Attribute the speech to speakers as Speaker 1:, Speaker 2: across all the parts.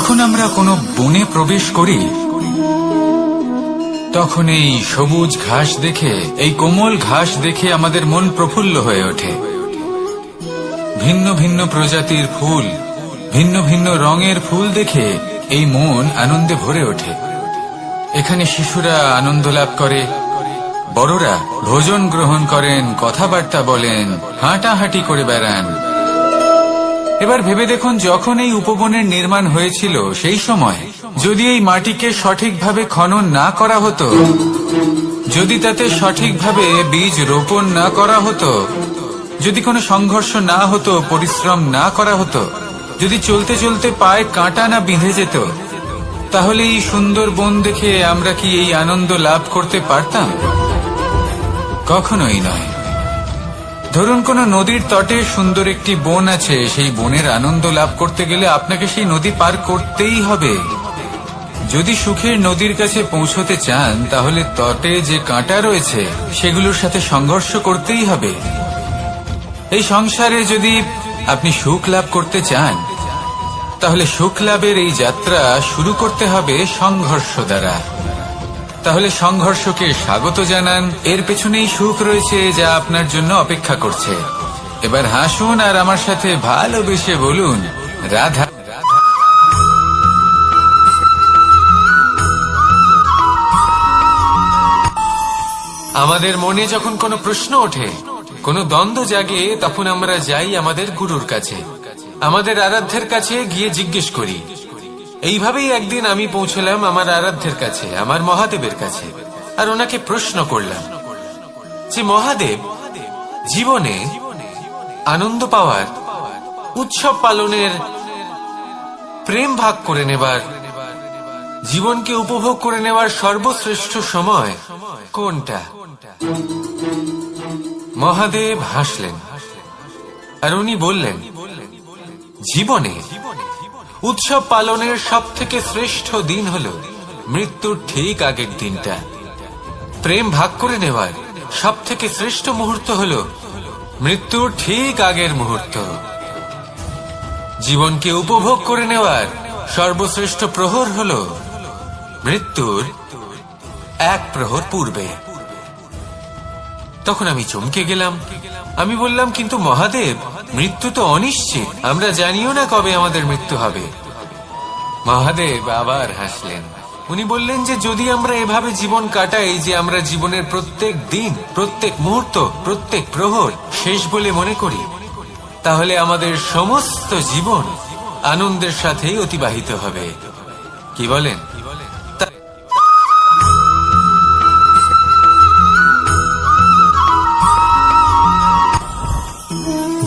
Speaker 1: যখন আমরা কোনো বনে প্রবেশ করি তখন এই সবুজ ঘাস দেখে, এই কোমল ঘাস দেখে আমাদের মন প্রফুল্ল হয়ে ওঠে। ভিন্ন ভিন্ন প্রজাতির ফুল, ভিন্ন ভিন্ন রঙের ফুল দেখে এই মন আনন্দে ভরে ওঠে। এখানে শিশুরা আনন্দ লাভ করে, বড়রা ভোজন গ্রহণ করেন, কথাবার্তা বলেন, হাঁটাহাঁটি করে বেড়ান। এবার ভেবে দেখুন, যখন এই উপবনের নির্মাণ হয়েছিল সেই সময় যদি এই মাটিকে সঠিকভাবে খনন না করা হতো, যদি তাতে সঠিকভাবে বীজ রোপণ না করা হতো, যদি কোনো সংঘর্ষ না হতো, পরিশ্রম না করা হতো, যদি চলতে চলতে পায়ে কাঁটা না বিঁধে যেত, তাহলে এই সুন্দর বন দেখে আমরা কি এই আনন্দ লাভ করতে পারতাম? কখনোই নয়। ধরুন কোন নদীর তটে সুন্দর একটি বন আছে, সেই বনের আনন্দ লাভ করতে গেলে আপনাকে সেই নদী পার করতেই হবে। যদি সুখের নদীর কাছে পৌঁছতে চান, তাহলে তটে যে কাঁটা রয়েছে সেগুলোর সাথে সংঘর্ষ করতেই হবে। এই সংসারে যদি আপনি সুখ লাভ করতে চান, তাহলে সুখ লাভের এই যাত্রা শুরু করতে হবে সংঘর্ষ দ্বারা। তাহলে সংঘর্ষকে স্বাগত জানান, এর পেছনেই সুখ রয়েছে যা আপনার জন্য অপেক্ষা করছে। এবার হাসুন আর আমার সাথে ভালোবেসে বলুন, রাধা। আমাদের মনে যখন কোনো প্রশ্ন ওঠে, কোনো দ্বন্দ্ব জাগে, তখন আমরা যাই আমাদের গুরুর কাছে, আমাদের আরাধ্যের কাছে গিয়ে জিজ্ঞেস করি। এইভাবেই একদিন আমি পৌঁছলাম আমার আরাধ্যের কাছে, আমার মহাদেবের কাছে, আর ওনাকে প্রশ্ন করলাম যে মহাদেব, জীবনে আনন্দ পাওয়ার, উৎসব পালনের, প্রেম ভাগ করে নেবার, জীবনকে উপভোগ করে নেওয়ার সর্বশ্রেষ্ঠ সময় কোনটা? মহাদেব হাসলেন আর উনি বললেন, জীবনে উৎসব পালনের সব থেকে শ্রেষ্ঠ দিন হল মৃত্যুর ঠিক আগের দিনটা। প্রেম ভাগ করে নেওয়ার সব থেকে শ্রেষ্ঠ মুহূর্ত হল মৃত্যুর ঠিক আগের মুহূর্ত। জীবনকে উপভোগ করে নেওয়ার সর্বশ্রেষ্ঠ প্রহর হল মৃত্যুর এক প্রহর পূর্বে। তখন আমি চমকে গেলাম। আমি বললাম, কিন্তু মহাদেব, মৃত্যু তো অনিশ্চিত, আমরা জানিও না কবে আমাদের মৃত্যু হবে। মহাদেব আবার হাসলেন। উনি বললেন যে যদি আমরা এভাবে জীবন কাটাই যে আমরা জীবনের প্রত্যেক দিন, প্রত্যেক মুহূর্ত, প্রত্যেক প্রহর শেষ বলে মনে করি, তাহলে আমাদের সমস্ত জীবন আনন্দের সাথেই অতিবাহিত হবে। কি বলেন?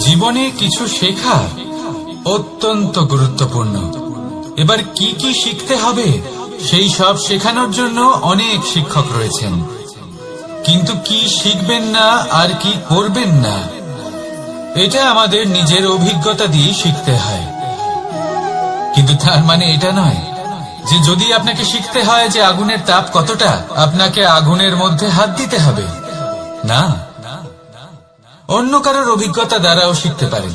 Speaker 1: জীবনে কিছু শেখা অত্যন্ত গুরুত্বপূর্ণ। এবার কি কি শিখতে হবে সেই সব শেখানোর জন্য অনেক শিক্ষক রয়েছেন, কিন্তু কি শিখবেন না আর কি করবেন না, এটা আমাদের নিজের অভিজ্ঞতা দিয়ে শিখতে হয়। কিন্তু তার মানে এটা নয় যে যদি আপনাকে শিখতে হয় যে আগুনের তাপ কতটা, আপনাকে আগুনের মধ্যে হাত দিতে হবে। না, অন্য কারোর অভিজ্ঞতা দ্বারাও শিখতে পারেন।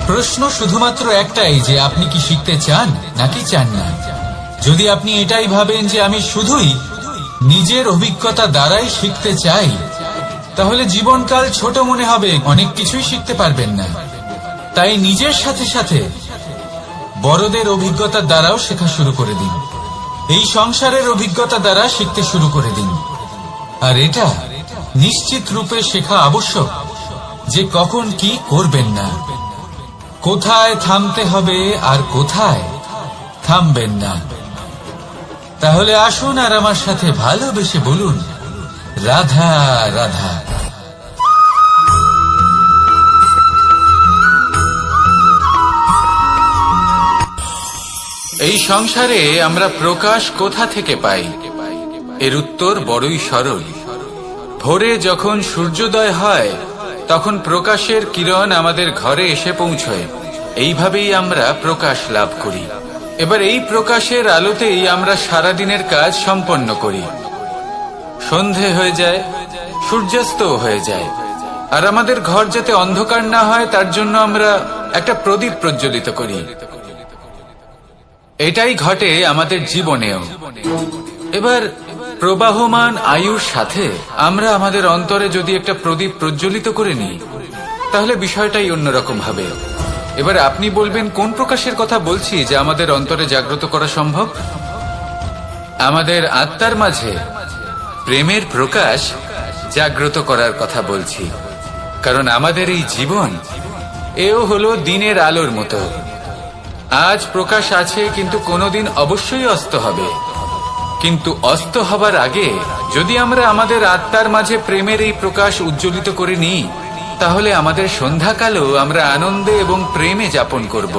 Speaker 1: প্রশ্ন শুধুমাত্র একটাই যে আপনি কি শিখতে চান নাকি চান না। যদি আপনি এটাই ভাবেন যে আমি শুধুই নিজের অভিজ্ঞতা দ্বারাই শিখতে চাই, তাহলে জীবনকাল ছোট মনে হবে, অনেক কিছুই শিখতে পারবেন না। তাই নিজের সাথে সাথে বড়দের অভিজ্ঞতা দ্বারাও শেখা শুরু করে দিন। এই সংসারের অভিজ্ঞতা দ্বারা শিখতে শুরু করে দিন। আর এটা নিশ্চিত রূপে শেখা আবশ্যক যে কখন কি করবেন না, কোথায় থামতে হবে আর কোথায় থামবেন না। তাহলে আসুন আর আমার সাথে ভালোবেসে বলুন, রাধা রাধা। এই সংসারে আমরা প্রকাশ কোথা থেকে পাই? এর উত্তর বড়ই সরল। ভোরে যখন সূর্যোদয় হয় তখন প্রকাশের কিরণ আমাদের ঘরে এসে পৌঁছয়। এইভাবেই আমরা প্রকাশ লাভ করি। এবার এই প্রকাশের আলোতেই আমরা সারাদিনের কাজ সম্পন্ন করি। সন্ধে হয়ে যায়, সূর্যাস্ত হয়ে যায়, আর আমাদের ঘর যাতে অন্ধকার না হয় তার জন্য আমরা একটা প্রদীপ প্রজ্বলিত করি। এটাই ঘটে আমাদের জীবনেও। এবার প্রবাহমান আয়ুর সাথে আমরা আমাদের অন্তরে যদি একটা প্রদীপ প্রজ্বলিত করে নিই, তাহলে বিষয়টাই অন্যরকম হবে। এবার আপনি বলবেন কোন প্রকাশের কথা বলছি যা আমাদের অন্তরে জাগ্রত করা সম্ভব? আমাদের আত্মার মাঝে প্রেমের প্রকাশ জাগ্রত করার কথা বলছি। কারণ আমাদের এই জীবন এও হলো দিনের আলোর মতো। আজ প্রকাশ আছে, কিন্তু কোনোদিন অবশ্যই অস্ত হবে। কিন্তু অস্ত হবার আগে যদি আমরা আমাদের আত্মার মাঝে প্রেমের এই প্রকাশ উজ্জ্বলিত করে নিই, তাহলে আমাদের সন্ধ্যাকালও আমরা আনন্দে এবং প্রেমে যাপন করব।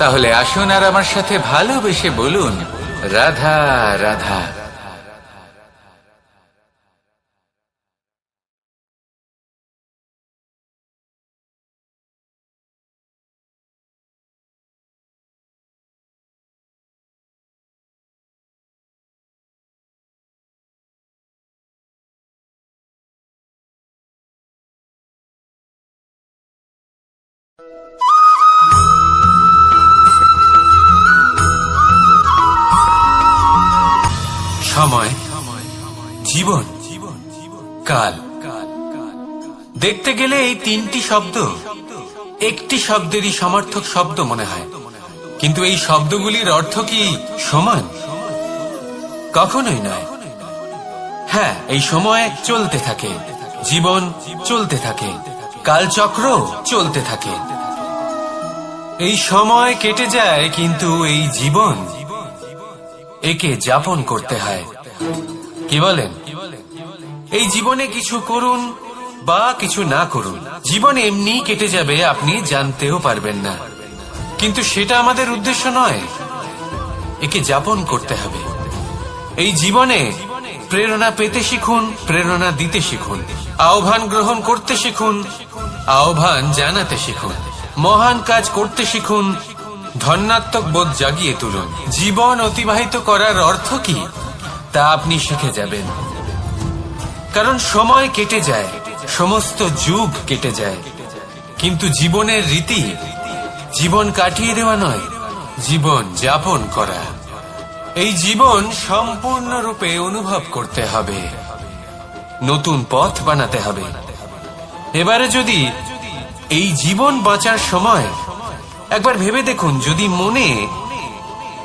Speaker 1: তাহলে আসুন আর আমার সাথে ভালোবেসে বলুন, রাধা রাধা। সময়, জীবন, কাল। দেখতে গেলে এই তিনটি শব্দ একটি শব্দেরই সমার্থক শব্দ মনে হয়, কিন্তু এই শব্দগুলির অর্থ কি সমান? কখনোই নয়। হ্যাঁ, এই সময় চলতে থাকে, জীবন চলতে থাকে, কালচক্র চলতে থাকে। এই সময় কেটে যায়, কিন্তু এই জীবন একে যাপন করতে হয়। কি বলেন? এই জীবনে কিছু করুন বা কিছু না করুন, জীবন এমনি কেটে যাবে, আপনি জানতেও পারবেন না। কিন্তু সেটা আমাদের উদ্দেশ্য নয়, একে যাপন করতে হবে। এই জীবনে প্রেরণা পেতে শিখুন, প্রেরণা দিতে শিখুন, আহ্বান গ্রহণ করতে শিখুন, আহ্বান জানাতে শিখুন, মহান কাজ করতে শিখুন, ধন্যাত্মক বোধ জাগিয়ে তুলুন। জীবন অতিবাহিত করার অর্থ কি তা আপনি শিখে যাবেন। কারণ সময় কেটে যায়, সমস্ত যুগ কেটে যায়, কিন্তু জীবনের রীতি জীবন কাটিয়ে দেওয়া নয়, জীবন যাপন করা। এই জীবন সম্পূর্ণরূপে অনুভব করতে হবে, নতুন পথ বানাতে হবে। এবারে যদি এই জীবন বাঁচার সময় একবার ভেবে দেখুন, যদি মনে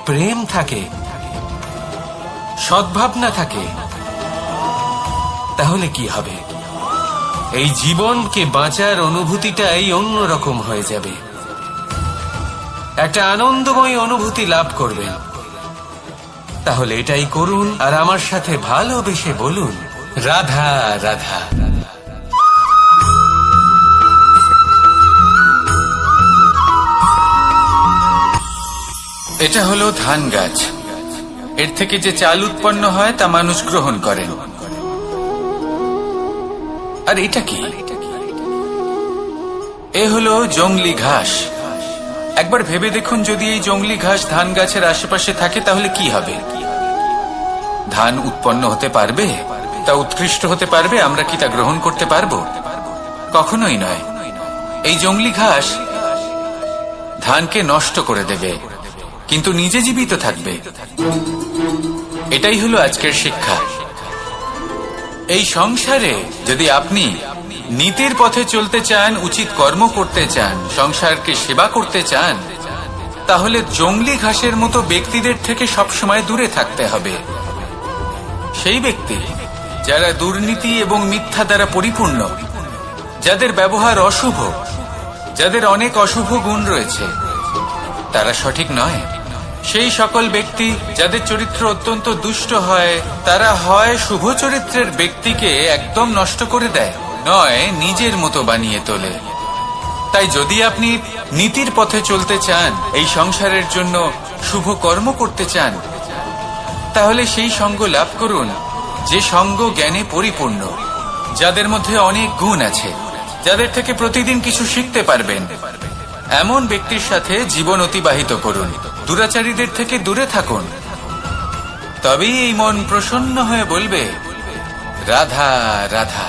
Speaker 1: প্রেম থাকে, সদ্ভাবনা থাকে, তাহলে কি হবে? এই জীবনকে বাঁচার অনুভূতিটাই অন্যরকম হয়ে যাবে, একটা আনন্দময় অনুভূতি লাভ করবেন। তাহলে এটাই করুন আর আমার সাথে ভালোবেসে বলুন, রাধা রাধা। এটা হলো ধান গাছ। এর থেকে যে চাল উৎপন্ন হয় তা মানুষ গ্রহণ করেন। আর এটা কি? এ হলো জংলি ঘাস। একবার ভেবে দেখুন, যদি এই জংলি ঘাস ধান গাছের আশেপাশে থাকে তাহলে কি হবে? ধান উৎপন্ন হতে পারবে? তা উৎকৃষ্ট হতে পারবে? আমরা কি তা গ্রহণ করতে পারবো? কখনোই নয়। এই জংলি ঘাস ধানকে নষ্ট করে দেবে, কিন্তু নিজে জীবিত থাকবে। এটাই হলো আজকের শিক্ষা। এই সংসারে যদি আপনি নীতির পথে চলতে চান, উচিত কর্ম করতে চান, সংসারকে সেবা করতে চান, তাহলে জংলি ঘাসের মতো ব্যক্তিদের থেকে সবসময় দূরে থাকতে হবে। সেই ব্যক্তি যারা দুর্নীতি এবং মিথ্যা দ্বারা পরিপূর্ণ, যাদের ব্যবহার অশুভ, যাদের অনেক অশুভ গুণ রয়েছে, তারা সঠিক নয়। সেই সকল ব্যক্তি যাদের চরিত্র অত্যন্ত দুষ্ট হয়, তারা হয় শুভ চরিত্রের ব্যক্তিকে একদম নষ্ট করে দেয়, নয় নিজের মতো বানিয়ে তোলে। তাই যদি আপনি নীতির পথে চলতে চান, এই সংসারের জন্য শুভ কর্ম করতে চান, তাহলে সেই সঙ্গ লাভ করুন যে সঙ্গ জ্ঞানে পরিপূর্ণ, যাদের মধ্যে অনেক গুণ আছে, যাদের থেকে প্রতিদিন কিছু শিখতে পারবেন। এমন ব্যক্তির সাথে জীবন অতিবাহিত করুন, দুরাচারীদের থেকে দূরে থাকুন। তবেই এই মন প্রসন্ন হয়ে বলবে, রাধা রাধা।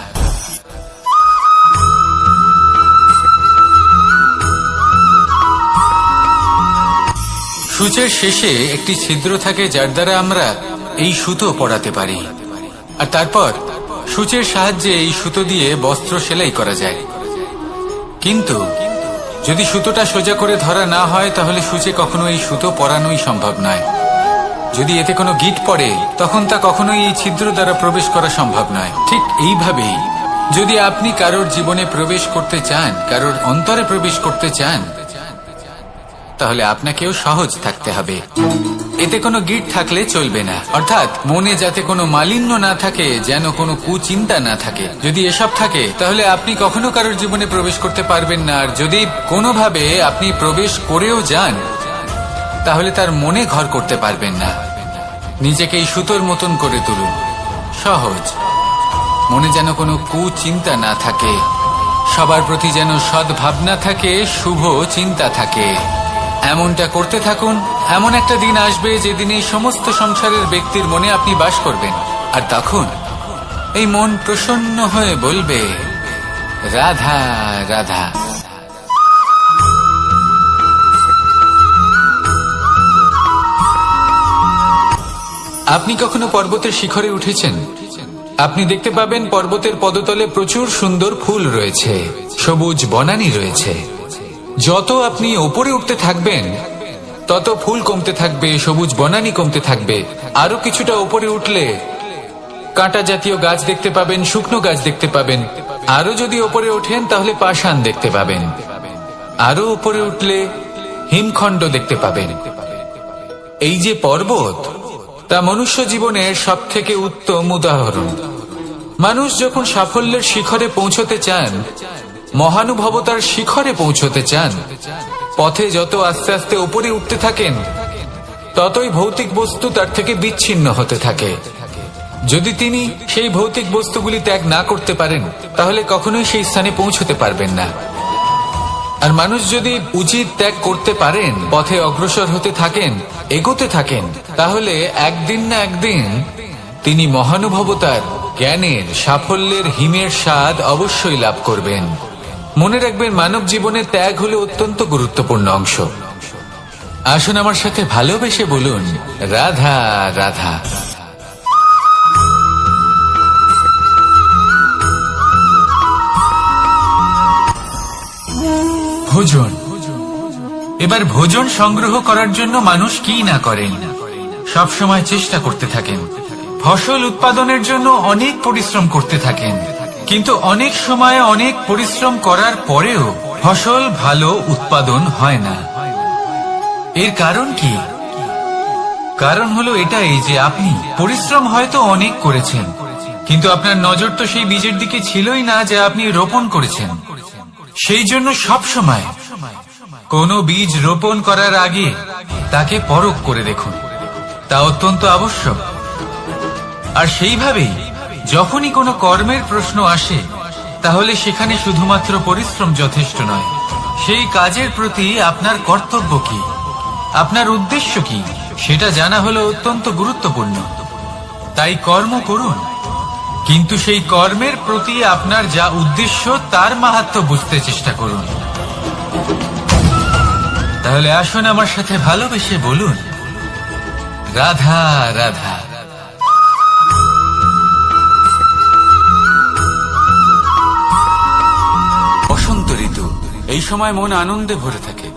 Speaker 1: সূচের শেষে একটি ছিদ্র থাকে, যার দ্বারা আমরা এই সুতো পরাতে পারি, আর তারপর সূচের সাহায্যে এই সুতো দিয়ে বস্ত্র সেলাই করা যায়। কিন্তু যদি সুতোটা সোজা করে ধরা না হয়, তাহলে সূচে কখনো এই সুতো পরানোই সম্ভব নয়। যদি এতে কোনো গিঁট পড়ে, তখন তা কখনোই এই ছিদ্র দ্বারা প্রবেশ করা সম্ভব নয়। ঠিক এইভাবেই যদি আপনি কারোর জীবনে প্রবেশ করতে চান, কারোর অন্তরে প্রবেশ করতে চান, তাহলে আপনাকেও সহজ থাকতে হবে। এতে কোনো গিঁট থাকলে চলবে না, অর্থাৎ মনে যাতে কোনো মালিন্য না থাকে, যেন কোনো কুচিন্তা না থাকে। যদি এসব থাকে, তাহলে আপনি কখনো কারোর জীবনে প্রবেশ করতে পারবেন না। আর যদি কোনোভাবে আপনি প্রবেশ করেও যান, তাহলে তার মনে ঘর করতে পারবেন না। নিজেকে এই সুতোর মতন করে তুলুন, সহজ। মনে যেন কোনো কুচিন্তা না থাকে, সবার প্রতি যেন সদ্ভাবনা থাকে, শুভ চিন্তা থাকে। এমনটা করতে থাকুন। এমন একটা দিন আসবে যেদিন এই সমস্ত সংসারের ব্যক্তির মনে আপনি বাস করবেন, আর তখন এই মন প্রসন্ন হয়ে বলবে, রাধা রাধা। আপনি কখনো পর্বতের শিখরে উঠেছেন? আপনি দেখতে পাবেন পর্বতের পদতলে প্রচুর সুন্দর ফুল রয়েছে, সবুজ বনানী রয়েছে। যত আপনি ওপরে উঠতে থাকবেন, তত ফুল কমতে থাকবে, সবুজ বনানী কমতে থাকবে। আরো কিছুটা ওপরে উঠলে কাঁটা জাতীয় গাছ দেখতে পাবেন, শুকনো গাছ দেখতে পাবেন। আরো যদি ওপরে ওঠেন, তাহলে পাষাণ দেখতে পাবেন। আরো উপরে উঠলে হিমখণ্ড দেখতে পাবেন। এই যে পর্বত, তা মনুষ্য জীবনের সব থেকে উত্তম উদাহরণ। মানুষ যখন সাফল্যের শিখরে পৌঁছতে চান, মহানুভবতার শিখরে পৌঁছতে চান, পথে যত আস্তে আস্তে উপরে উঠতে থাকেন, ততই ভৌতিক বস্তু তার থেকে বিচ্ছিন্ন হতে থাকে। যদি তিনি সেই ভৌতিক বস্তুগুলি ত্যাগ না করতে পারেন, তাহলে কখনোই সেই স্থানে পৌঁছতে পারবেন না। আর মানুষ যদি উচিত ত্যাগ করতে পারেন, পথে অগ্রসর হতে থাকেন, এগোতে থাকেন, তাহলে একদিন না একদিন তিনি মহানুভবতার, জ্ঞানের, সাফল্যের হিমের স্বাদ অবশ্যই লাভ করবেন। মনে রাখবেন, মানব জীবনে ত্যাগ হলো অত্যন্ত গুরুত্বপূর্ণ অংশ। আসুন আমার সাথে ভালোবেসে বলুন, রাধা রাধা। ভোজন। এবার ভোজন সংগ্রহ করার জন্য মানুষ কি না করেন, সব সময় চেষ্টা করতে থাকেন। ফসল উৎপাদনের জন্য অনেক পরিশ্রম করতে থাকেন, কিন্তু অনেক সময় অনেক পরিশ্রম করার পরেও ফসল ভালো উৎপাদন হয় না। এর কারণ কি? কারণ হলো এটাই যে আপনি পরিশ্রম হয়তো অনেক করেছেন, কিন্তু আপনার নজর তো সেই বীজের দিকে ছিলই না যা আপনি রোপণ করেছেন। সেই জন্য সব সময় কোনো বীজ রোপণ করার আগে তাকে পরখ করে দেখুন, তা অত্যন্ত আবশ্যক। আর সেইভাবেই যখনই কোনো কর্মের প্রশ্ন আসে, তাহলে সেখানে শুধুমাত্র পরিশ্রম যথেষ্ট নয়। সেই কাজের প্রতি আপনার কর্তব্য কি, আপনার উদ্দেশ্য কি, সেটা জানা হলো অত্যন্ত গুরুত্বপূর্ণ। তাই কর্ম করুন, কিন্তু সেই কর্মের প্রতি আপনার যা উদ্দেশ্য, তার মাহাত্ম্য বুঝতে চেষ্টা করুন। তাহলে আসুন আমার সাথে ভালোবেসে বলুন, রাধা রাধা। বসন্ত ঋতু, এই সময় মন আনন্দে ভরে থাকে।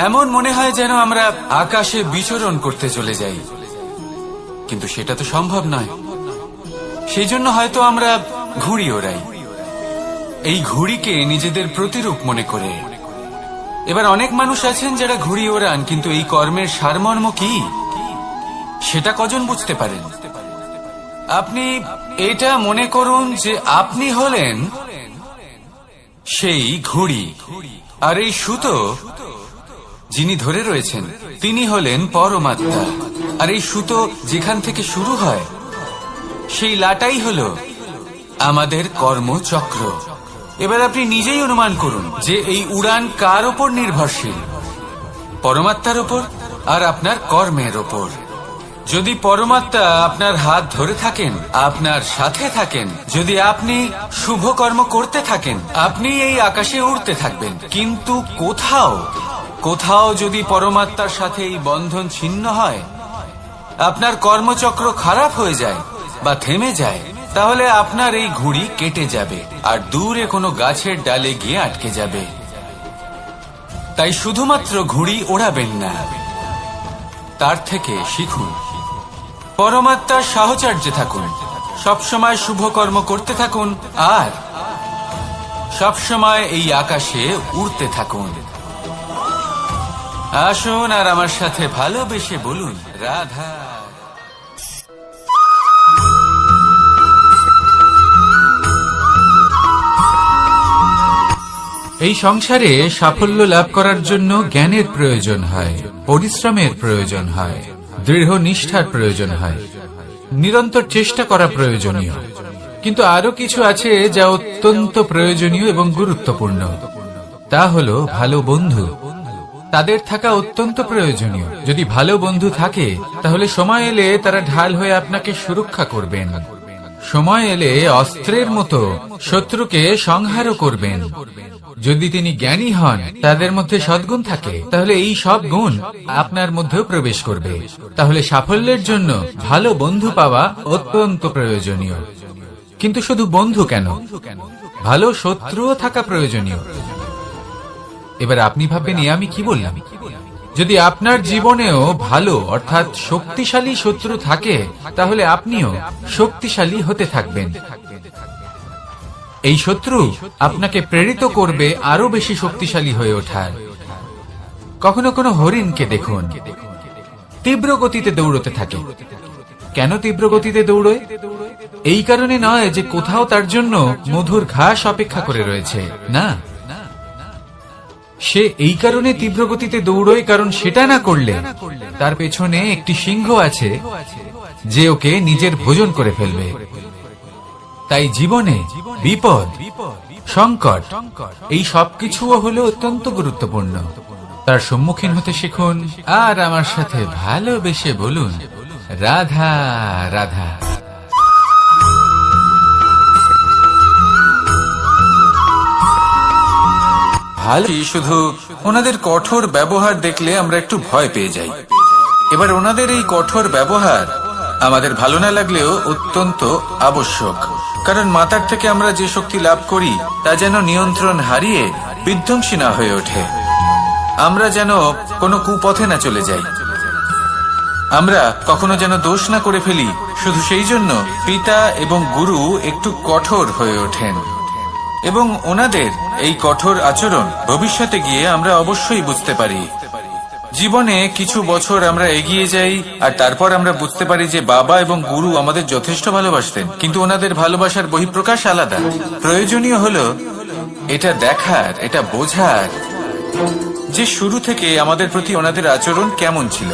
Speaker 1: এমন মনে হয় যেন আমরা আকাশে বিচরণ করতে চলে যাই, কিন্তু সেটা তো সম্ভব নয়। সেই জন্য হয়তো আমরা ঘুড়ি ওড়াই, এই ঘুড়িকে নিজেদের প্রতিরূপ মনে করে। এবার অনেক মানুষ আছেন যারা ঘুড়ি ওড়ান, কিন্তু এই কর্মের সারমর্ম কি সেটা কজন বুঝতে পারেন? আপনি এটা মনে করুন যে আপনি হলেন সেই ঘুড়ি, আর এই সুতো যিনি ধরে রয়েছেন তিনি হলেন পরমাত্মা। আর এই সুতো যেখান থেকে শুরু হয়, সেই লাটাই হলো আমাদের কর্মচক্র। এবার আপনি নিজেই অনুমান করুন যে এই উড়ান কার ওপর নির্ভরশীল, পরমাত্মার ওপর আর আপনার কর্মের ওপর। যদি পরমাত্মা আপনার হাত ধরে থাকেন, আপনার সাথে থাকেন, যদি আপনি শুভ কর্ম করতে থাকেন, আপনি এই আকাশে উড়তে থাকবেন। কিন্তু কোথাও কোথাও যদি পরমাত্মার সাথে এই বন্ধন ছিন্ন হয়, আপনার কর্মচক্র খারাপ হয়ে যায় বা থেমে যায়, তাহলে আপনার এই ঘুড়ি কেটে যাবে আর দূরে কোনো গাছের ডালে গিয়ে আটকে যাবে। তাই শুধুমাত্র ঘুড়ি ওড়াবেন না, তার থেকে শিখুন। পরমাত্মার সাহচর্যে থাকুন, সবসময় শুভ কর্ম করতে থাকুন আর সবসময় এই আকাশে উড়তে থাকুন। আসুন আর আমার সাথে ভালোবেসে বলুন, রাধা। এই সংসারে সাফল্য লাভ করার জন্য জ্ঞানের প্রয়োজন হয়, পরিশ্রমের প্রয়োজন হয়, দৃঢ় নিষ্ঠার প্রয়োজন হয়, নিরন্তর চেষ্টা করা প্রয়োজনীয়। কিন্তু আরো কিছু আছে যা অত্যন্ত প্রয়োজনীয় এবং গুরুত্বপূর্ণ। তা হলো ভালো বন্ধু। তাদের থাকা অত্যন্ত প্রয়োজনীয়। যদি ভালো বন্ধু থাকে তাহলে সময় এলে তারা ঢাল হয়ে আপনাকে সুরক্ষা করবেন। সময় এলে অস্ত্রের মতো শত্রুকে সংহারও করবেন। যদি তিনি জ্ঞানী হন, তাদের মধ্যে সদ্গুণ থাকে, তাহলে এই সব গুণ আপনার মধ্যেও প্রবেশ করবে। তাহলে সাফল্যের জন্য ভালো বন্ধু পাওয়া অত্যন্ত প্রয়োজনীয়। কিন্তু শুধু বন্ধু কেন, ভালো শত্রুও থাকা প্রয়োজনীয়। এবার আপনি ভাববেন, আমি কি বললাম? যদি আপনার জীবনেও ভালো অর্থাৎ শক্তিশালী শত্রু থাকে, তাহলে আপনিও শক্তিশালী হতে থাকবেন। এই শত্রু আপনাকে প্রেরিত করবে আরো বেশি শক্তিশালী হয়ে ওঠার। কখনো কোনো হরিণকে দেখুন, তীব্র গতিতে দৌড়তে থাকে। কেন তীব্র গতিতে দৌড়য়? এই কারণে নয় যে কোথাও তার জন্য মধুর ঘাস অপেক্ষা করে রয়েছে, না। সে এই কারণে তীব্র গতিতে দৌড়য় কারণ সেটা না করলে তার পেছনে একটি সিংহ আছে যে ওকে নিজের ভোজন করে ফেলবে। তাই জীবনে বিপদ, সংকট, এই সবকিছুও হলো অত্যন্ত গুরুত্বপূর্ণ। তার সম্মুখীন হতে শিখুন আর আমার সাথে ভালোবেসে বলুন, রাধা রাধা। ভালো, শুধু ওনাদের কঠোর ব্যবহার দেখলে আমরা একটু ভয় পেয়ে যাই। এবার ওনাদের এই কঠোর ব্যবহার আমাদের ভালো না লাগলেও অত্যন্ত আবশ্যক, কারণ মাতার থেকে আমরা যে শক্তি লাভ করি তা যেন নিয়ন্ত্রণ হারিয়ে বিধ্বংসী না হয়ে ওঠে। আমরা যেন কোনো কুপথে না চলে যাই, আমরা কখনো যেন দোষ না করে ফেলি। শুধু সেই জন্য পিতা এবং গুরু একটু কঠোর হয়ে ওঠেন এবং ওনাদের এই কঠোর আচরণ ভবিষ্যতে গিয়ে আমরা অবশ্যই বুঝতে পারি। জীবনে কিছু বছর আমরা এগিয়ে যাই আর তারপর আমরা বুঝতে পারি যে বাবা এবং গুরু আমাদের যথেষ্ট ভালোবাসতেন, কিন্তু ওনাদের ভালোবাসার বহিঃপ্রকাশ আলাদা। প্রয়োজনীয় হলো এটা দেখার, এটা বোঝার যে শুরু থেকে আমাদের প্রতি ওনাদের আচরণ কেমন ছিল।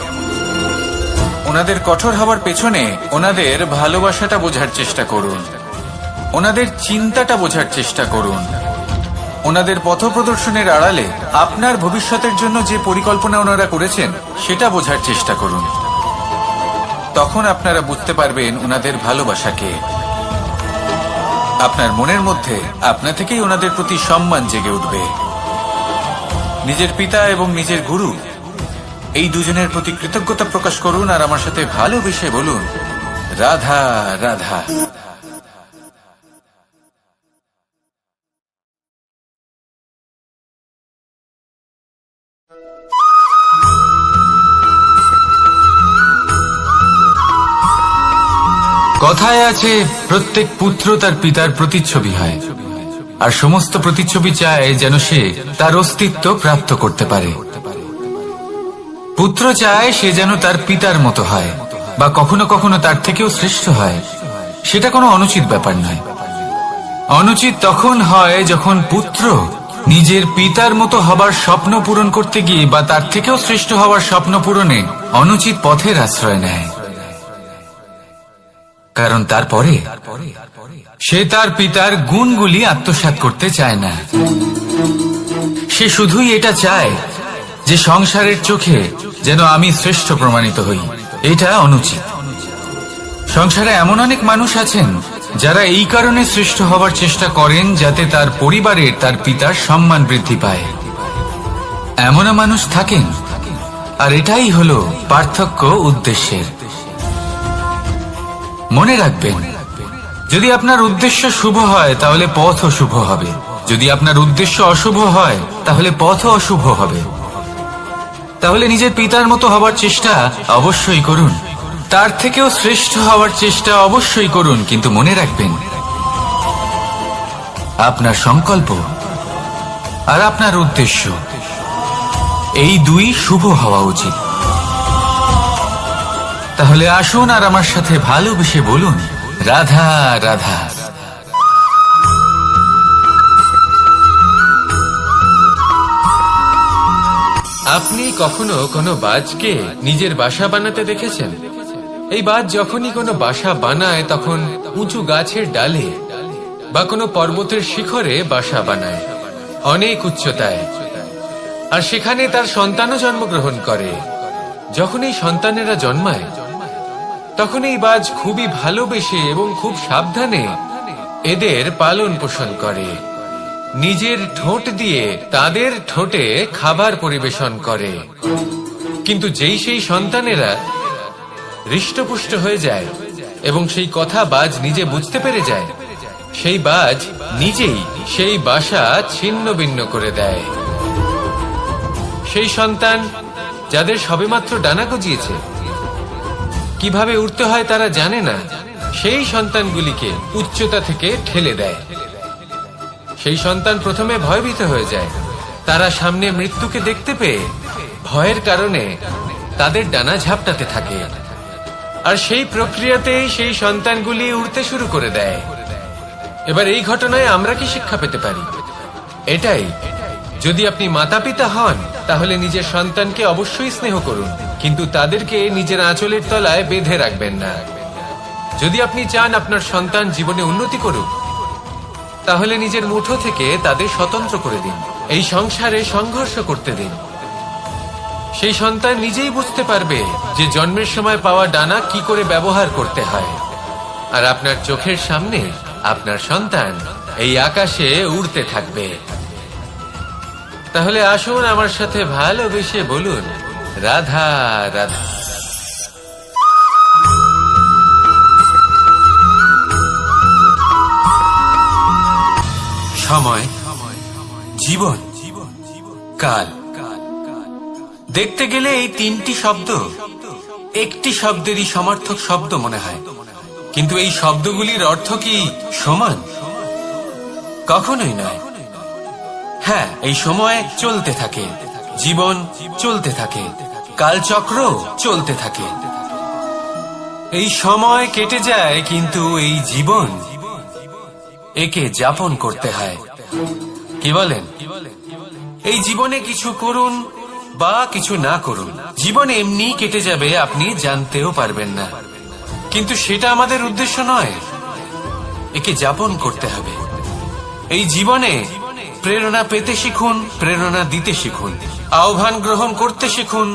Speaker 1: ওনাদের কঠোর হওয়ার পেছনে ওনাদের ভালোবাসাটা বোঝার চেষ্টা করুন, ওনাদের চিন্তাটা বোঝার চেষ্টা করুন। ওনাদের পথ প্রদর্শনের আড়ালে আপনার ভবিষ্যতের জন্য যে পরিকল্পনা ওনারা করেছেন সেটা বোঝার চেষ্টা করুন। তখন আপনারা বুঝতে পারবেন ওনাদের ভালোবাসাকে। আপনার মনের মধ্যে আপনা থেকেই ওনাদের প্রতি সম্মান জেগে উঠবে। নিজের পিতা এবং নিজের গুরু এই দুজনের প্রতি কৃতজ্ঞতা প্রকাশ করুন আর আমার সাথে ভালোবেসে বলুন, রাধা রাধা। কথায় আছে, প্রত্যেক পুত্র তার পিতার প্রতিচ্ছবি হয়, আর সমস্ত প্রতিচ্ছবি চায় যেন সে তার অস্তিত্ব প্রাপ্ত করতে পারে। পুত্র চায় সে যেন তার পিতার মতো হয় বা কখনো কখনো তার থেকেও শ্রেষ্ঠ হয়। সেটা কোনো অনুচিত ব্যাপার নয়। অনুচিত তখন হয় যখন পুত্র নিজের পিতার মতো হবার স্বপ্ন পূরণ করতে গিয়ে বা তার থেকেও শ্রেষ্ঠ হওয়ার স্বপ্ন পূরণে অনুচিত পথের আশ্রয় নেয়। কারণ তারপরে সে তার পিতার গুণগুলি আত্মসাৎ করতে চায় না। সে শুধুই এটা চায় যে সংসারের চোখে যেন আমি শ্রেষ্ঠ প্রমাণিত হই। এটা অনুচিত। সংসারে এমন অনেক মানুষ আছেন যারা এই কারণে শ্রেষ্ঠ হবার চেষ্টা করেন যাতে তার পরিবারের, তার পিতার সম্মান বৃদ্ধি পায়। এমনও মানুষ থাকেন, আর এটাই হলো পার্থক্য উদ্দেশ্যের। মনে রাখবেন, যদি আপনার উদ্দেশ্য শুভ হয় তাহলে পথও শুভ হবে, যদি আপনার উদ্দেশ্য অশুভ হয় তাহলে পথও অশুভ হবে। তাহলে নিজের পিতার মতো হবার চেষ্টা অবশ্যই করুন, তার থেকেও শ্রেষ্ঠ হওয়ার চেষ্টা অবশ্যই করুন, কিন্তু মনে রাখবেন আপনার সংকল্প আর আপনার উদ্দেশ্য এই দুই শুভ হওয়া উচিত। তাহলে আসুন আর আমার সাথে ভালোবেসে বলুন, রাধা রাধা।
Speaker 2: আপনি কখনো কোনো বাজকে নিজের বাসা বানাতে দেখেছেন? এই বাজ যখনই কোনো বাসা বানায় তখন উঁচু গাছের ডালে বা কোনো পর্বতের শিখরে বাসা বানায়, অনেক উচ্চতায়, আর সেখানে তার সন্তানও জন্মগ্রহণ করে। যখন এই সন্তানেরা জন্মায় তখন এই বাজ খুবই ভালোবেসে এবং খুব সাবধানে এদের পালন পোষণ করে, নিজের ঠোঁট দিয়ে তাদের ঠোঁটে খাবার পরিবেশন করে। কিন্তু যেই সেই সন্তানেরা হৃষ্টপুষ্ট হয়ে যায় এবং সেই কথা বাজ নিজে বুঝতে পেরে যায়, সেই বাজ নিজেই সেই বাসা ছিন্ন ভিন্ন করে দেয়। সেই সন্তান যাদের সবেমাত্র ডানা গজিয়েছে, কিভাবে উঠতে হয় তারা জানে না, সেই সন্তানগুলিকে উচ্চতা থেকে ঠেলে দেয়। সেই সন্তান প্রথমে ভয়ভীত হয়ে যায়, তারা সামনে মৃত্যুকে দেখতে পেয়ে ভয়ের কারণে তাদের ডানা ঝাপটাতে থাকে, আর সেই প্রক্রিয়াতেই সেই সন্তানগুলি উড়তে শুরু করে দেয়। এবার এই ঘটনায় আমরা কি শিক্ষা পেতে পারি? এটাই, যদি আপনি মাতা পিতা হন তাহলে নিজের সন্তানকে অবশ্যই স্নেহ করুন, কিন্তু তাদেরকে নিজের আঁচলের তলায় বেঁধে রাখবেন না। যদি আপনি চান আপনার সন্তান জীবনে উন্নতি করুক, তাহলে নিজের মুঠো থেকে তাদের স্বতন্ত্র করে দিন, এই সংসারে সংঘর্ষ করতে দিন। সেই সন্তান নিজেই বুঝতে পারবে যে জন্মের সময় পাওয়া ডানা কি করে ব্যবহার করতে হয়, আর আপনার চোখের সামনে আপনার সন্তান এই আকাশে উড়তে থাকবে। তাহলে আসুন আমার সাথে ভালোবেসে বলুন, রাধা রাধা।
Speaker 1: সময়, জীবন, কাল। দেখতে গেলে এই তিনটি শব্দ একটি শব্দেরই সমার্থক শব্দ মনে হয়, কিন্তু এই শব্দগুলির অর্থ কি সমান? কখনোই নয়। হ্যাঁ, এই সময় চলতে থাকে, জীবন চলতে থাকে, কালচক্র চলতে থাকে। এই সময় কেটে যায়, কিন্তু এই জীবন একে যাপন করতে হয়। কি বলেন? এই জীবনে কিছু করুন বা কিছু না করুন, জীবন এমনি কেটে যাবে, আপনি জানতেও পারবেন না। কিন্তু সেটা আমাদের উদ্দেশ্য নয়, একে যাপন করতে হবে। এই জীবনে প্রেরণা পেতে শিখুন, প্রেরণা দিতে শিখুন, আহ্বান গ্রহণ করতে শিখুন,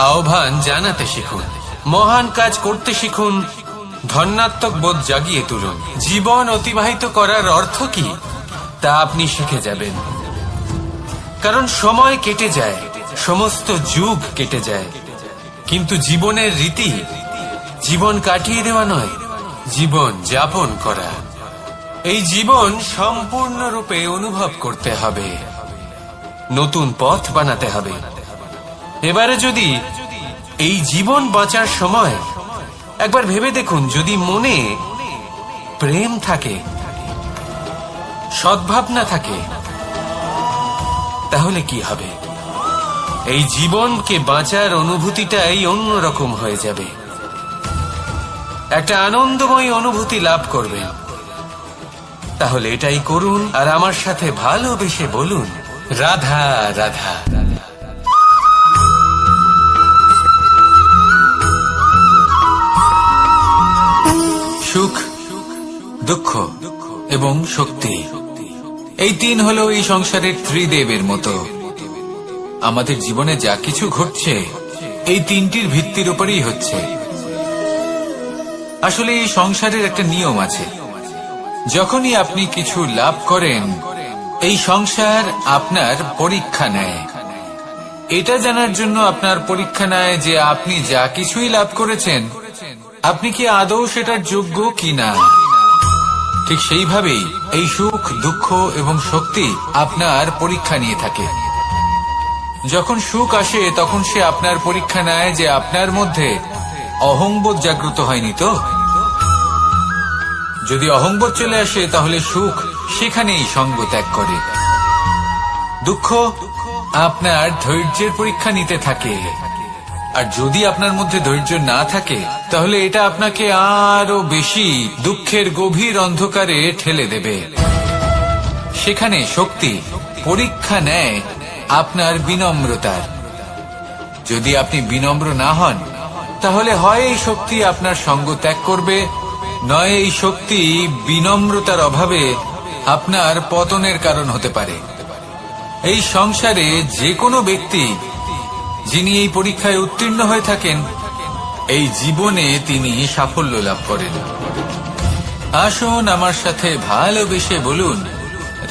Speaker 1: আহ্বান জানাতে শিখুন, মহান কাজ করতে শিখুন, ধন্যাত্মক বোধ জাগিয়ে তুলুন। জীবন অতিবাহিত করার অর্থ কি তা আপনি শিখে যাবেন, কারণ সময় কেটে যায়, সমস্ত যুগ কেটে যায়, কিন্তু জীবনের রীতি জীবন কাটিয়ে দেওয়া নয়, জীবন যাপন করা। এই জীবন সম্পূর্ণরূপে অনুভব করতে হবে, নতুন পথ বানাতে হবে। এবারে যদি এই জীবন বাঁচার সময় একবার ভেবে দেখুন, যদি মনে প্রেম থাকে, সদ্ভাবনা থাকে, তাহলে কি হবে? এই জীবনকে বাঁচার অনুভূতিটাই অন্যরকম হয়ে যাবে, একটা আনন্দময় অনুভূতি লাভ করবেন। তাহলে এটাই করুন আর আমার সাথে ভালোবেসে বলুন, রাধা রাধা। সুখ, দুঃখ এবং শক্তি, এই তিন হলো এই সংসারের ত্রিদেবের মতো। আমাদের জীবনে যা কিছু ঘটছে এই তিনটির ভিত্তির উপরেই হচ্ছে। আসলে এই সংসারের একটা নিয়ম আছে, যখনই আপনি কিছু লাভ করেন এই সংসার আপনার পরীক্ষা নেয়, এটা জানার জন্য আপনার পরীক্ষা নেয় যে আপনি যা কিছুই লাভ করেছেন আপনি কি আদৌ সেটার যোগ্য কিনা। ঠিক সেইভাবেই এই সুখ, দুঃখ এবং শক্তি আপনার পরীক্ষা নিয়ে থাকে। যখন সুখ আসে তখন সে আপনার পরীক্ষা নেয় যে আপনার মধ্যে অহংবোধ জাগ্রত হয়নি তো। যদি অহংবোধ চলে আসে তাহলে সুখ সেখানেই সঙ্গ ত্যাগ করে। দুঃখ আপনার ধৈর্যের পরীক্ষা নিতে থাকে, আর যদি আপনার মধ্যে ধৈর্য না থাকে তাহলে এটা আপনাকে আরো বেশি দুঃখের গভীর অন্ধকারে ঠেলে দেবে। সেখানে শক্তি পরীক্ষা নেয় আপনার বিনম্রতার। যদি আপনি বিনম্র না হন তাহলে হয় এই শক্তি আপনার সঙ্গ ত্যাগ করবে, নয় এই শক্তি বিনম্রতার অভাবে আপনার পতনের কারণ হতে পারে। এই সংসারে যে কোনো ব্যক্তি যিনি এই পরীক্ষায় উত্তীর্ণ হয়ে থাকেন এই জীবনে তিনি সাফল্য লাভ করেন। আসুন আমার সাথে ভালোবেসে বলুন,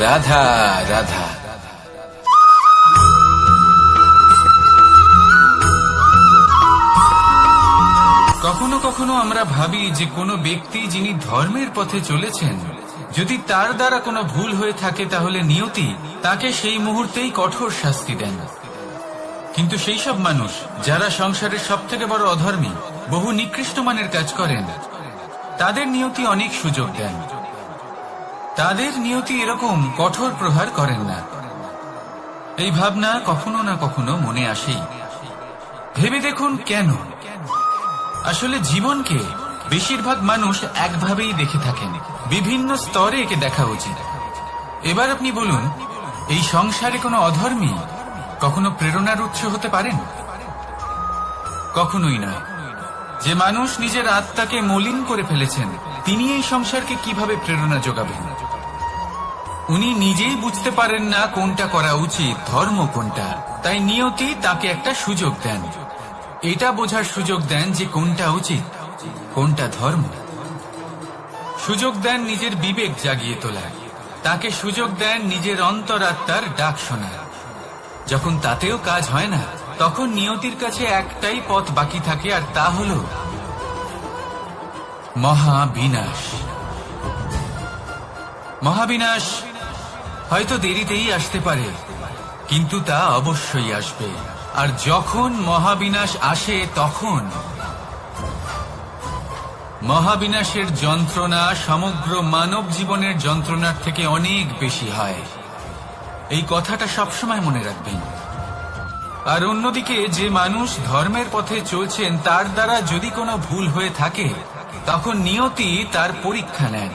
Speaker 1: রাধা রাধা। কখনো কখনো আমরা ভাবি যে কোনো ব্যক্তি যিনি ধর্মের পথে চলেছেন যদি তার দ্বারা কোনো ভুল হয়ে থাকে তাহলে নিয়তি তাকে সেই মুহূর্তেই কঠোর শাস্তি দেন। কিন্তু সেই সব মানুষ যারা সংসারের সবথেকে বড় অধর্মী, বহু নিকৃষ্ট মানের কাজ করেন, তাদের নিয়তি অনেক সুযোগ দেন। তাদের নিয়তি এরকম কঠোর প্রহার করেন না। এই ভাবনা কখনো না কখনো মনে আসেই। ভেবে দেখুন কেন। আসলে জীবনকে বেশিরভাগ মানুষ একভাবেই দেখে থাকেন, বিভিন্ন স্তরে একে দেখা উচিত। এবার আপনি বলুন, এই সংসারে কোনো অধর্মী কখনো প্রেরণার উৎস হতে পারেন? কখনোই নয়। যে মানুষ নিজের আত্মাকে মলিন করে ফেলেছেন তিনি এই সংসারকে কিভাবে প্রেরণা যোগাবেন? উনি নিজেই বুঝতে পারেন না কোনটা করা উচিত, ধর্ম কোনটা। তাই নিয়তি তাকে একটা সুযোগ দেন, এটা বোঝার সুযোগ দেন যে কোনটা উচিত, কোনটা ধর্ম। সুযোগ দেন নিজের বিবেক জাগিয়ে তোলার, তাকে সুযোগ দেন নিজের অন্তরাত্মার ডাক শোনার। যখন তাতেও কাজ হয় না তখন নিয়তির কাছে একটাই পথ বাকি থাকে, আর তা হল মহাবিনাশ। মহাবিনাশ হয়তো দেরিতেই আসতে পারে, কিন্তু তা অবশ্যই আসবে। আর যখন মহাবিনাশ আসে তখন মহাবিনাশের যন্ত্রণা সমগ্র মানব জীবনের যন্ত্রণার থেকে অনেক বেশি হয়। এই কথাটা সবসময় মনে রাখবেন। আর অন্যদিকে যে মানুষ ধর্মের পথে চলছেন তার দ্বারা যদি কোনো ভুল হয়ে থাকে তখন নিয়তি তার পরীক্ষা নেন।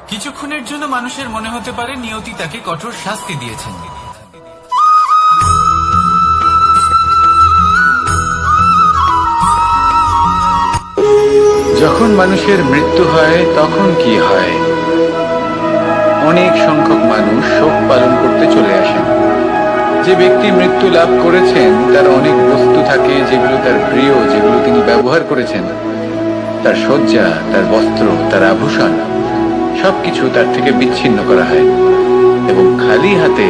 Speaker 1: কিছুক্ষণের জন্য মানুষের মনে হতে পারে নিয়তি তাকে কঠোর শাস্তি দিয়েছেন।
Speaker 3: যখন মানুষের মৃত্যু হয় তখন কি হয়? অনেক সংখ্যক মানুষ শোক পালন করতে চলে আসেন। যে ব্যক্তি মৃত্যু লাভ করেছেন তার অনেক বস্তু থাকে যেগুলো তার প্রিয়, যেগুলো তিনি ব্যবহার করেছেন। তার শয্যা, তার বস্ত্র, তার আভূষণ সবকিছু তার থেকে বিচ্ছিন্ন করা হয় এবং খালি হাতে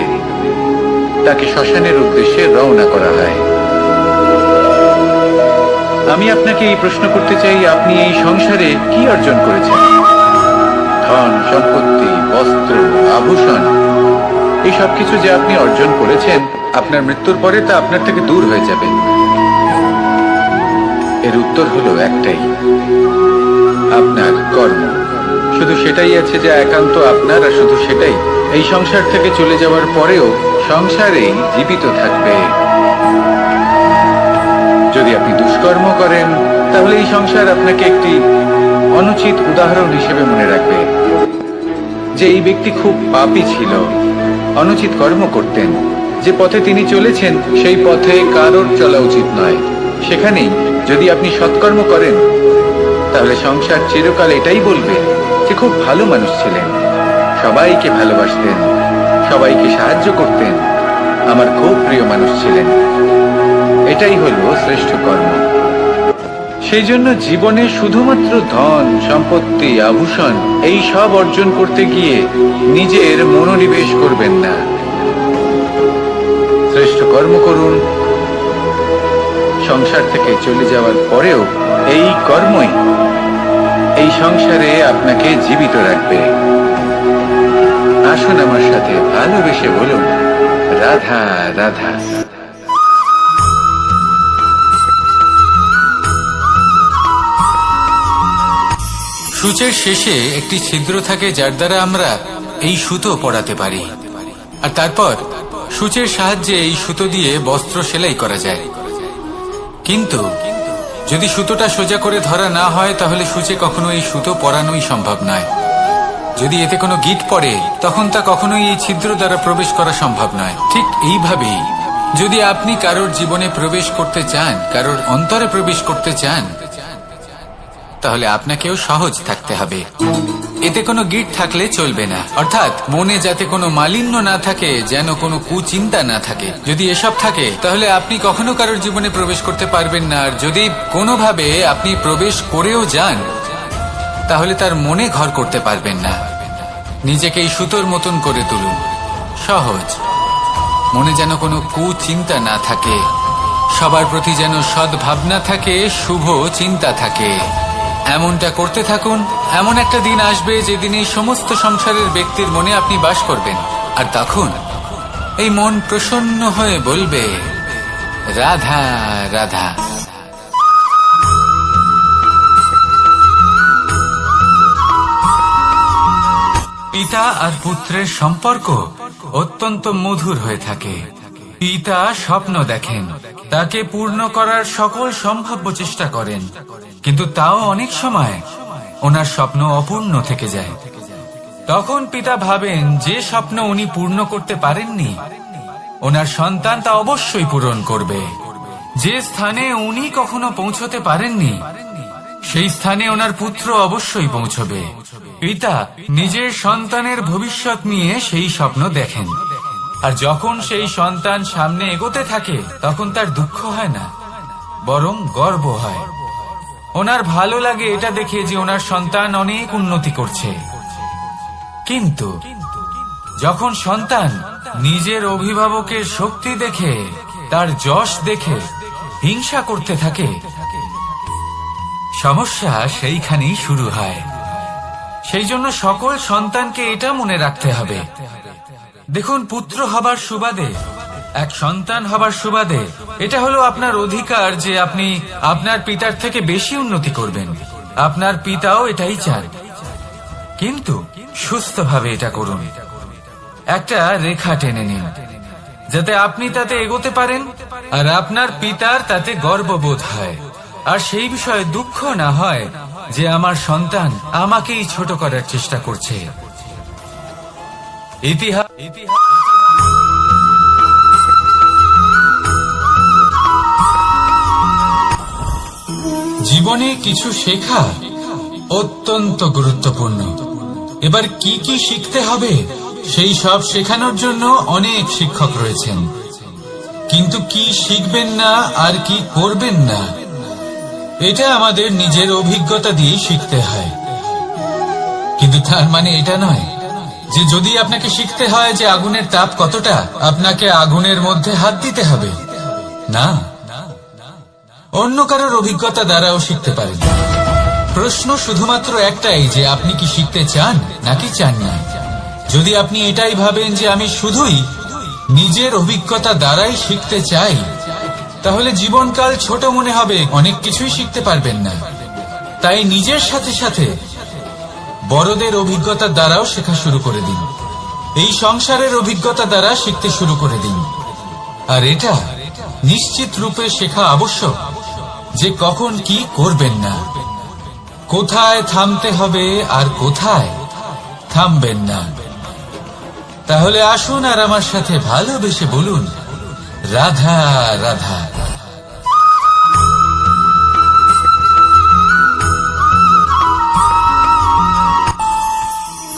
Speaker 3: তাকে শ্মশানের উদ্দেশ্যে রওনা করা হয়। আমি আপনাকে এই প্রশ্ন করতে চাই, আপনি এই সংসারে কি অর্জন করেছেন? ধন সম্পত্তি, বস্ত্র, আভূষণ, এই সবকিছু যে আপনি অর্জন করেছেন আপনার মৃত্যুর পরে তা আপনার থেকে দূর হয়ে যাবে। এর উত্তর হলো একটাই, আপনার কর্ম। শুধু সেটাই আছে যা একান্ত আপনার, আর শুধু সেটাই এই সংসার থেকে চলে যাওয়ার পরেও সংসারেই জীবিত থাকবে। যদি আপনি দুষ্কর্ম করেন তাহলে এই সংসার আপনাকে একটি অনুচিত উদাহরণ হিসেবে মনে রাখবে যে এই ব্যক্তি খুব পাপী ছিল, অনুচিত কর্ম করতেন। যে পথে তিনি চলেছেন সেই পথে কারোর চলা উচিত নয়। সেখানেই যদি আপনি সৎকর্ম করেন তাহলে সংসার চিরকাল এটাই বলবে যে খুব ভালো মানুষ ছিলেন, সবাইকে ভালোবাসতেন, সবাইকে সাহায্য করতেন, আমার খুব প্রিয় মানুষ ছিলেন। এটাই হলো শ্রেষ্ঠ কর্ম। সেই জন্য জীবনে শুধুমাত্র ধন সম্পত্তি, আভূষণ এই সব অর্জন করতে গিয়ে নিজের মনোনিবেশ করবেন না। শ্রেষ্ঠ কর্ম করুন। সংসার থেকে চলে যাওয়ার পরেও এই কর্মই এই সংসারে আপনাকে জীবিত রাখবে। আসুন আমার সাথে ভালোবেসে বলুন, রাধা রাধা।
Speaker 2: সূচের শেষে একটি ছিদ্র থাকে, যার দ্বারা আমরা এই সুতো পরাতে পারি, আর তারপর সূচের সাহায্যে এই সুতো দিয়ে বস্ত্র সেলাই করা যায়। কিন্তু যদি সুতোটা সোজা করে ধরা না হয়, তাহলে সূচে কখনো এই সুতো পরানোই সম্ভব নয়। যদি এতে কোনো গিঁট পড়ে, তখন তা কখনোই এই ছিদ্র দ্বারা প্রবেশ করা সম্ভব নয়। ঠিক এইভাবেই যদি আপনি কারোর জীবনে প্রবেশ করতে চান, কারোর অন্তরে প্রবেশ করতে চান, তাহলে আপনাকেও সহজ থাকতে হবে। এতে কোনো গিঁট থাকলে চলবে না, অর্থাৎ মনে যাতে কোনো মালিন্য না থাকে, যেন কোনো কুচিন্তা না থাকে। যদি এসব থাকে, তাহলে আপনি কখনো কারোর জীবনে প্রবেশ করতে পারবেন না। আর যদি কোনোভাবে আপনি প্রবেশ করেও যান, তাহলে তার মনে ঘর করতে পারবেন না। নিজেকে এই সুতোর মতন করে তুলুন, সহজ। মনে যেন কোনো কুচিন্তা না থাকে, সবার প্রতি যেন সদ্ভাবনা থাকে, শুভ চিন্তা থাকে। এমনটা করতে থাকুন। এমন একটা দিন আসবে যেদিন এই সমস্ত সংসারের ব্যক্তির মনে আপনি বাস করবেন, আর তখন এই মন প্রসন্ন হয়ে বলবে, রাধা রাধা।
Speaker 1: পিতা আর পুত্রের সম্পর্ক অত্যন্ত মধুর হয়ে থাকে। পিতা স্বপ্ন দেখেন, তাকে পূর্ণ করার সকল সম্ভাব্য চেষ্টা করেন, কিন্তু তাও অনেক সময় ওনার স্বপ্ন অপূর্ণ থেকে যায়। তখন পিতা ভাবেন যে স্বপ্ন উনি পূর্ণ করতে পারেননি, ওনার সন্তান তা অবশ্যই পূরণ করবে। যে স্থানে উনি কখনো পৌঁছতে পারেননি, সেই স্থানে ওনার পুত্র অবশ্যই পৌঁছবে। পিতা নিজের সন্তানের ভবিষ্যৎ নিয়ে সেই স্বপ্ন দেখেন, আর যখন সেই সন্তান সামনে এগোতে থাকে, তখন তার দুঃখ হয় না, বরং গর্ব হয়। ওনার ভালো লাগে এটা দেখে যে ওনার সন্তান অনেক উন্নতি করছে। কিন্তু যখন সন্তান নিজের অভিভাবকের শক্তি দেখে, তার যশ দেখে হিংসা করতে থাকে, সমস্যা সেইখানেই শুরু হয়। সেই জন্য সকল সন্তানকে এটা মনে রাখতে হবে। দেখুন, পুত্র হবার সুবাদে, এক সন্তান হবার সুবাদে এটা হলো আপনার অধিকার যে আপনি আপনার পিতার থেকে বেশি উন্নতি করবেন। আপনার পিতাও এটাই চান, কিন্তু সুস্থভাবে এটা করুন। একটা রেখা টেনে নিন, যাতে আপনি তাতে এগোতে পারেন, আর আপনার পিতার তাতে গর্ববোধ হয়, আর সেই বিষয়ে দুঃখ না হয় যে আমার সন্তান আমাকেই ছোট করার চেষ্টা করছে। জীবনে কিছু শেখা অত্যন্ত গুরুত্বপূর্ণ। এবার কি কি শিখতে হবে, সেই সব শেখানোর জন্য অনেক শিক্ষক রয়েছেন, কিন্তু কি শিখবেন না আর কি করবেন না, এটা আমাদের নিজের অভিজ্ঞতা দিয়ে শিখতে হয়। কিন্তু তার মানে এটা নয় যে যদি আপনাকে শিখতে হয় যে আগুনের তাপ কতটা, আপনাকে আগুনের মধ্যে হাত দিতে হবে। না, অন্য কারোর অভিজ্ঞতা দ্বারাও শিখতে পারেন। প্রশ্ন শুধুমাত্র একটাই যে আপনি কি শিখতে চান নাকি চান না। যদি আপনি এটাই ভাবেন যে আমি শুধুই নিজের অভিজ্ঞতা দ্বারাই শিখতে চাই, তাহলে জীবনকাল ছোট মনে হবে, অনেক কিছুই শিখতে পারবেন না। তাই নিজের সাথে সাথে বড়দের অভিজ্ঞতা দ্বারাও শেখা শুরু করে দিন। এই সংসারের অভিজ্ঞতা দ্বারা শিখতে শুরু করে দিন। আর এটা নিশ্চিত রূপে শেখা আবশ্যক যে কখন কি করবেন না, কোথায় থামতে হবে আর কোথায় থামবেন না। তাহলে আসুন আর আমার সাথে ভালোবেসে বলুন, রাধা রাধা।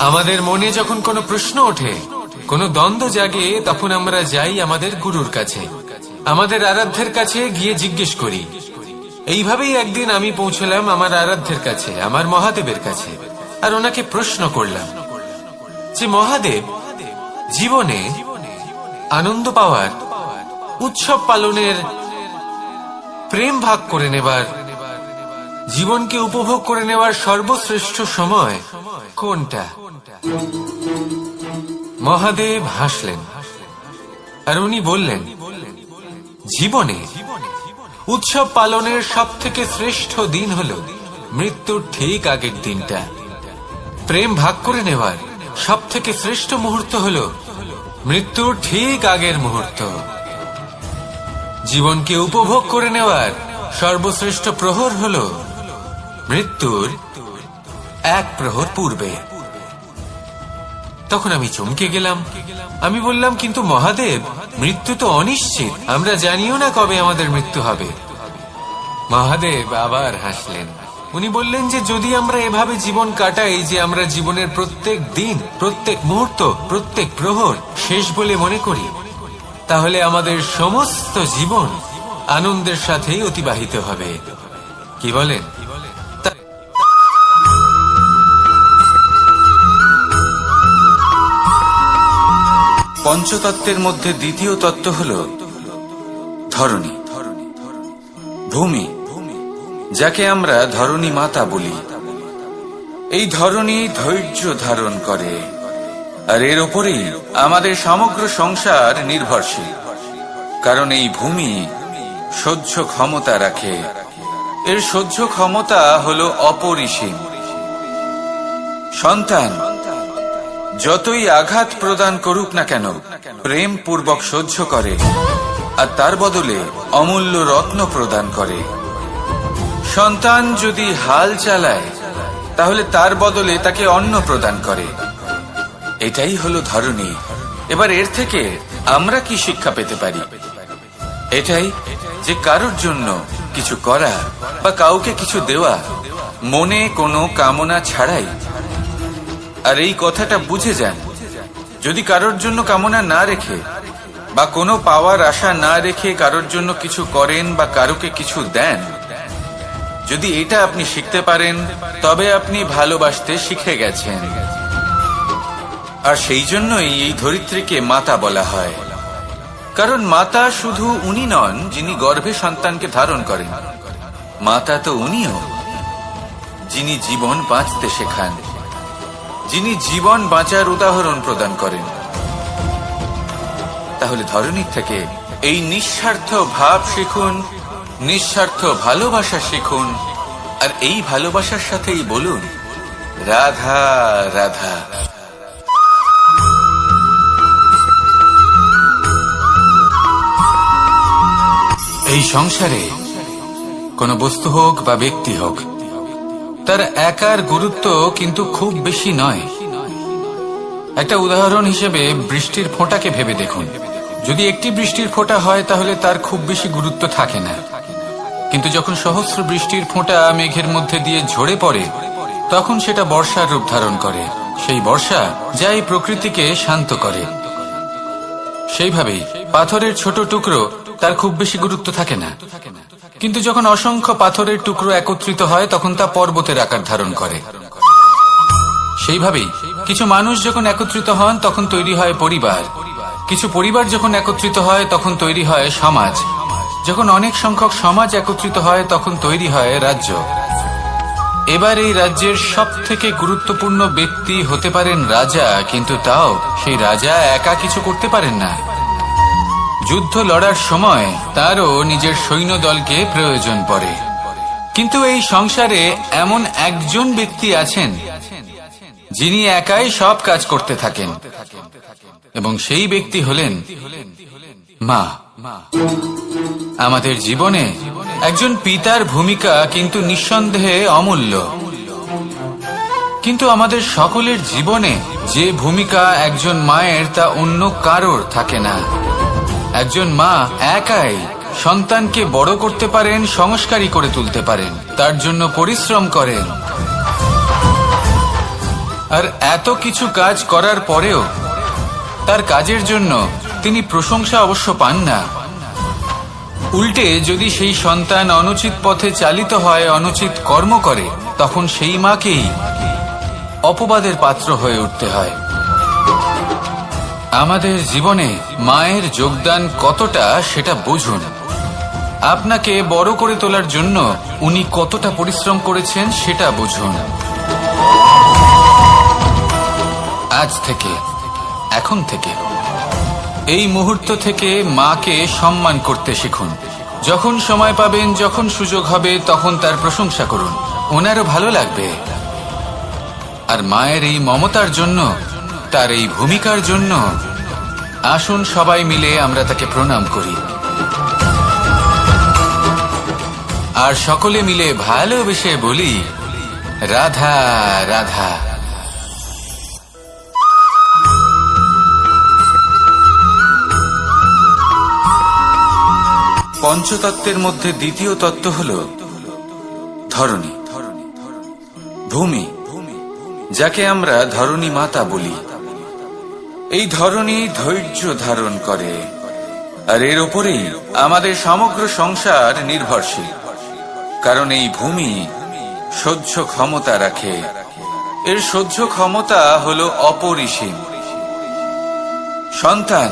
Speaker 2: আমাদের মনে যখন কোনো প্রশ্ন ওঠে, কোনো দ্বন্দ্ব জাগে, তখন আমরা যাই আমাদের গুরুর কাছে, আমাদের আরাধ্যের কাছে গিয়ে জিজ্ঞেস করি। এইভাবেই একদিন আমি পৌঁছলাম আমার আরাধ্যের কাছে, আমার মহাদেবের কাছে, আর ওনাকে প্রশ্ন করলাম যে মহাদেব, জীবনে আনন্দ পাওয়ার উৎসব পালনের, প্রেম ভাগ করে নেবার, জীবনকে উপভোগ করে নেওয়ার সর্বশ্রেষ্ঠ সময় কোনটা? মহাদেব হাসলেন আর উনি বললেন, জীবনে উৎসব পালনের সব থেকে শ্রেষ্ঠ দিন হল মৃত্যুর ঠিক আগের দিনটা। প্রেম ভাগ করে নেওয়ার সব থেকে শ্রেষ্ঠ মুহূর্ত হল মৃত্যুর ঠিক আগের মুহূর্ত। জীবনকে উপভোগ করে নেওয়ার সর্বশ্রেষ্ঠ প্রহর হল মৃত্যুর এক প্রহর পূর্বে। তখন আমি চমকে গেলাম। আমি বললাম, কিন্তু মহাদেব, মৃত্যু তো অনিশ্চিত, আমরা জানিও না কবে আমাদের মৃত্যু হবে। মহাদেব আবার হাসলেন। উনি বললেন যে যদি আমরা এভাবে জীবন কাটাই যে আমরা জীবনের প্রত্যেক দিন, প্রত্যেক মুহূর্ত, প্রত্যেক প্রহর শেষ বলে মনে করি, তাহলে আমাদের সমস্ত জীবন আনন্দের সাথেই অতিবাহিত হবে। কি বলেন?
Speaker 3: পঞ্চতত্ত্বের মধ্যে দ্বিতীয় তত্ত্ব হল ধরণী, ভূমি, যাকে আমরা ধরণী মাতা বলি। এই ধরণী ধৈর্য ধারণ করে, আর এর ওপরেই আমাদের সমগ্র সংসার নির্ভরশীল। কারণ এই ভূমি সহ্য ক্ষমতা রাখে, এর সহ্য ক্ষমতা হল অপরিসীম। সন্তান যতই আঘাত প্রদান করুক না কেন, প্রেম পূর্বক সহ্য করে, আর তার বদলে অমূল্য রত্ন প্রদান করে। সন্তান যদি হাল চালায়, তাহলে তার বদলে তাকে অন্ন প্রদান করে। এটাই হলো ধরণী। এবার এর থেকে আমরা কি শিক্ষা পেতে পারি? এটাই যে কারোর জন্য কিছু করা বা কাউকে কিছু দেওয়া মনে কোনো কামনা ছাড়াই। আর এই কথাটা বুঝে যান, যদি কারোর জন্য কামনা না রেখে বা কোনো পাওয়ার আশা না রেখে কারোর জন্য কিছু করেন বা কারোকে কিছু দেন, যদি এটা আপনি শিখতে পারেন, তবে আপনি ভালোবাসতে শিখে গেছেন। আর সেই জন্যই এই ধরিত্রীকে মাতা বলা হয়। কারণ মাতা শুধু উনি নন যিনি গর্ভে সন্তানকে ধারণ করেন, মাতা তো উনিও যিনি জীবন বাঁচতে শেখান, যিনি জীবন বাঁচার উদাহরণ প্রদান করেন। তাহলে ধরণীর থেকে এই নিঃস্বার্থ ভাব শিখুন, নিঃস্বার্থ ভালোবাসা শিখুন, আর এই ভালোবাসার সাথেই বলুন, রাধা রাধা। এই সংসারে কোনো বস্তু হোক বা ব্যক্তি হোক, তার একার গুরুত্ব কিন্তু খুব বেশি নয়। একটা উদাহরণ হিসেবে বৃষ্টির ফোঁটাকে ভেবে দেখুন। যদি একটি বৃষ্টির ফোঁটা হয় তাহলে তার খুব বেশি গুরুত্ব থাকে না, কিন্তু যখন সহস্র বৃষ্টির ফোঁটা মেঘের মধ্যে দিয়ে ঝরে পড়ে, তখন সেটা বর্ষার রূপ ধারণ করে। সেই বর্ষা যা এই প্রকৃতিকে শান্ত করে। সেইভাবেই পাথরের ছোট টুকরো, তার খুব বেশি গুরুত্ব থাকে না, কিন্তু যখন অসংখ্য পাথরের টুকরো একত্রিত হয় তখন তা পর্বতের আকার ধারণ করে। সেইভাবেই কিছু মানুষ যখন একত্রিত হন তখন তৈরি হয় পরিবার, কিছু পরিবার যখন একত্রিত হয় তখন তৈরি হয় সমাজ, যখন অনেক সংখ্যক সমাজ একত্রিত হয় তখন তৈরি হয় রাজ্য। এবার এই রাজ্যের সব থেকে গুরুত্বপূর্ণ ব্যক্তি হতে পারেন রাজা, কিন্তু তাও সেই রাজা একা কিছু করতে পারেন না। যুদ্ধ লড়ার সময় তারও নিজের সৈন্যদলকে প্রয়োজন পড়ে। কিন্তু এই সংসারে এমন একজন ব্যক্তি আছেন যিনি একাই সব কাজ করতে থাকেন, এবং সেই ব্যক্তি হলেন মা। আমাদের জীবনে একজন পিতার ভূমিকা কিন্তু নিঃসন্দেহে অমূল্য, কিন্তু আমাদের সকলের জীবনে যে ভূমিকা একজন মায়ের তা অন্য কারোর থাকে না। একজন মা একাই সন্তানকে বড় করতে পারেন, সংস্কারী করে তুলতে পারেন, তার জন্য পরিশ্রম করেন। আর এত কিছু কাজ করার পরেও তার কাজের জন্য তিনি প্রশংসা অবশ্য পান না। উল্টে যদি সেই সন্তান অনুচিত পথে চালিত হয়, অনুচিত কর্ম করে, তখন সেই মাকেই অপবাদের পাত্র হয়ে উঠতে হয়।
Speaker 1: আমাদের জীবনে মায়ের যোগদান কতটা সেটা বুঝুন। আপনাকে বড় করে তোলার জন্য উনি কতটা পরিশ্রম করেছেন সেটা বুঝুন। আজ থেকে, এখন থেকে, এই মুহূর্ত থেকে মাকে সম্মান করতে শিখুন। যখন সময় পাবেন, যখন সুযোগ হবে, তখন তার প্রশংসা করুন। ওনারও ভালো লাগবে। আর মায়ের এই মমতার জন্য, তার এই ভূমিকার জন্য আসুন সবাই মিলে আমরা তাকে প্রণাম করি, আর সকলে মিলে ভালোবেসে বলি, রাধা রাধা। পঞ্চতত্ত্বের মধ্যে দ্বিতীয় তত্ত্ব হল ধরণী, ভূমি, যাকে আমরা ধরণী মাতা বলি। এই ধরণী ধৈর্য ধারণ করে, আর এর ওপরেই আমাদের সমগ্র সংসার নির্ভরশীল। কারণ এই ভূমি সহ্য ক্ষমতা রাখে, এর সহ্য ক্ষমতা হল অপরিসীম। সন্তান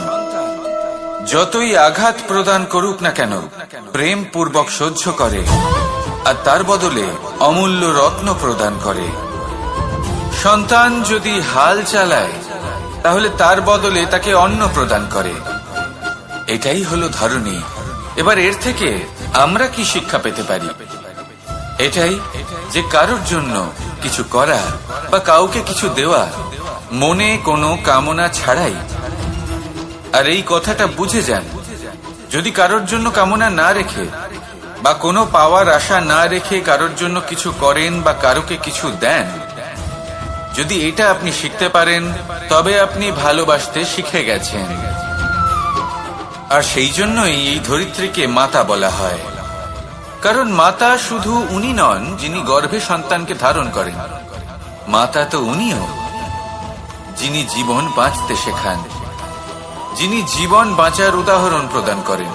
Speaker 1: যতই আঘাত প্রদান করুক না কেন, প্রেম পূর্বক সহ্য করে, আর তার বদলে অমূল্য রত্ন প্রদান করে। সন্তান যদি হাল চালায়, তাহলে তার বদলে তাকে অন্ন প্রদান করে। এটাই হলো ধরণী। এবার এর থেকে আমরা কি শিক্ষা পেতে পারি? এটাই যে কারোর জন্য কিছু করা বা কাউকে কিছু দেওয়া মনে কোনো কামনা ছাড়াই। আর এই কথাটা বুঝে যান, যদি কারোর জন্য কামনা না রেখে বা কোনো পাওয়ার আশা না রেখে কারোর জন্য কিছু করেন বা কারোকে কিছু দেন, যদি এটা আপনি শিখতে পারেন, তবে আপনি ভালোবাসতে শিখে গেছেন। আর সেই জন্যই এই ধরিত্রীকে মাতা বলা হয়। কারণ মাতা শুধু উনি নন যিনি গর্ভে সন্তানকে ধারণ করেন, মাতা তো উনিও যিনি জীবন বাঁচতে শেখান, যিনি জীবন বাঁচার উদাহরণ প্রদান করেন।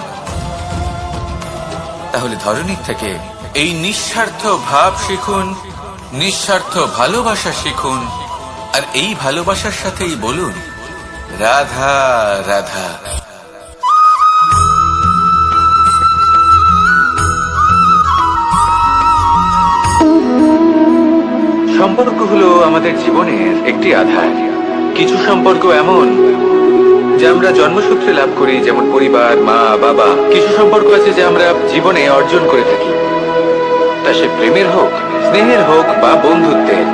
Speaker 1: তাহলে ধরণীর থেকে এই নিঃস্বার্থ ভাব শিখুন, নিঃস্বার্থ ভালোবাসা শিখুন, আর এই ভালোবাসার সাথেই বলুন, রাধা রাধা।
Speaker 3: সম্পর্ক হলো আমাদের জীবনের একটি আধার। কিছু সম্পর্ক এমন যে আমরা জন্মসূত্রে লাভ করি, যেমন পরিবার, মা, বাবা। কিছু সম্পর্ক আছে যে আমরা জীবনে অর্জন করে থাকি, তা সে প্রেমের হোক, স্নেহের হোক বা বন্ধুত্বের।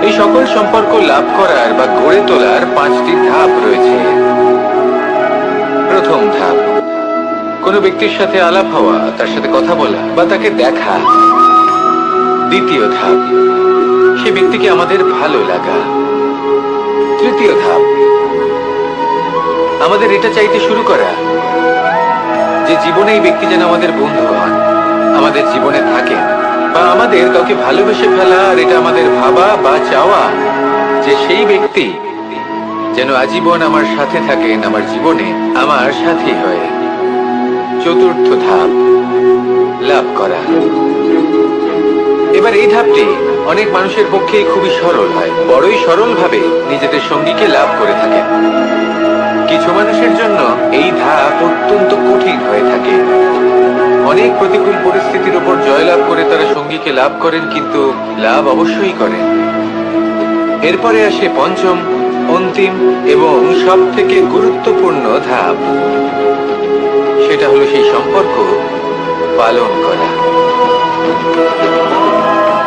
Speaker 3: এই সকল সম্পর্ক লাভ করার বা গড়ে তোলার 5টি ধাপ রয়েছে। প্রথম ধাপ, কোনো ব্যক্তির সাথে আলাপ হওয়া, তার সাথে কথা বলা বা তাকে দেখা। দ্বিতীয় ধাপ, সে ব্যক্তিকে আমাদের ভালো লাগা। তৃতীয় ধাপ, আমাদের এটা চাইতে শুরু করা যে জীবনে এই ব্যক্তি যেন আমাদের বন্ধু হন, আমাদের জীবনে থাকেন, বা আমাদের কাউকে ভালোবেসে ফেলা। আর এটা আমাদের ভাবা বা চাওয়া যে সেই ব্যক্তি যেন আজীবন আমার সাথে থাকেন, আমার জীবনে আমার সাথী হয়ে। চতুর্থ ধাপ, লাভ করা। এবার এই ধাপটি অনেক মানুষের পক্ষে খুবই সরল হয়, বড়ই সরল ভাবে নিজেদের সঙ্গীকে লাভ করে থাকেন। কিছু মানুষের জন্য এই ধাপ অত্যন্ত কঠিন হয়ে থাকে। অনেক প্রতিকূল পরিস্থিতির উপর জয়লাভ করে তারা সঙ্গীকে লাভ করেন, কিন্তু লাভ অবশ্যই করেন। এরপরে আসে পঞ্চম, অন্তিম এবং সব থেকে গুরুত্বপূর্ণ ধাপ। সেটা হলো সেই সম্পর্ক পালন করা।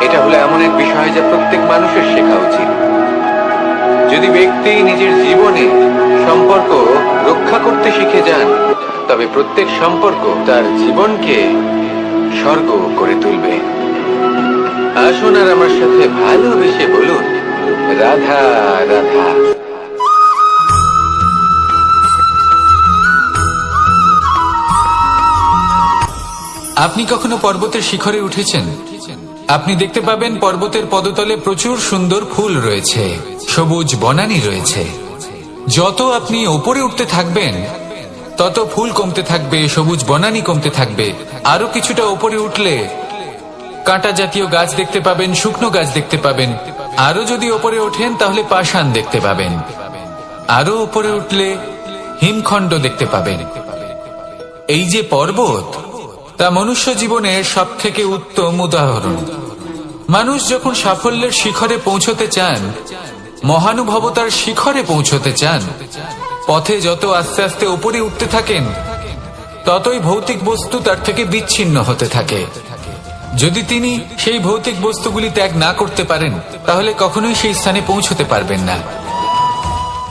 Speaker 3: এটা হলো এমন এক বিষয় যা প্রত্যেক মানুষের শেখা উচিত। যদি ব্যক্তি নিজের জীবনে সম্পর্ক রক্ষা করতে শিখে যান, তবে প্রত্যেক সম্পর্ক তার জীবনকে স্বর্গ করে তুলবে। আসুন আর আমার সাথে ভালোবেসে বলুন, রাধা রাধা।
Speaker 1: আপনি কখনো পর্বতের শিখরে উঠেছেন? আপনি দেখতে পাবেন পর্বতের পদতলে প্রচুর সুন্দর ফুল রয়েছে, সবুজ বনানী রয়েছে। যত আপনি ওপরে উঠতে থাকবেন, তত ফুল কমতে থাকবে, সবুজ বনানী কমতে থাকবে। আরো কিছুটা ওপরে উঠলে কাঁটা জাতীয় গাছ দেখতে পাবেন, শুকনো গাছ দেখতে পাবেন। আরো যদি ওপরে ওঠেন তাহলে পাষাণ দেখতে পাবেন।
Speaker 2: আরো উপরে উঠলে হিমখণ্ড দেখতে পাবেন। এই যে পর্বত, তা মনুষ্য জীবনের সব থেকে উত্তম উদাহরণ। মানুষ যখন সাফল্যের শিখরে পৌঁছতে চান, মহানুভবতার শিখরে পৌঁছতে চান, পথে যত আস্তে আস্তে উপরে উঠতে থাকেন, ততই ভৌতিক বস্তু তার থেকে বিচ্ছিন্ন হতে থাকে। যদি তিনি সেই ভৌতিক বস্তুগুলি ত্যাগ না করতে পারেন, তাহলে কখনোই সেই স্থানে পৌঁছতে পারবেন না।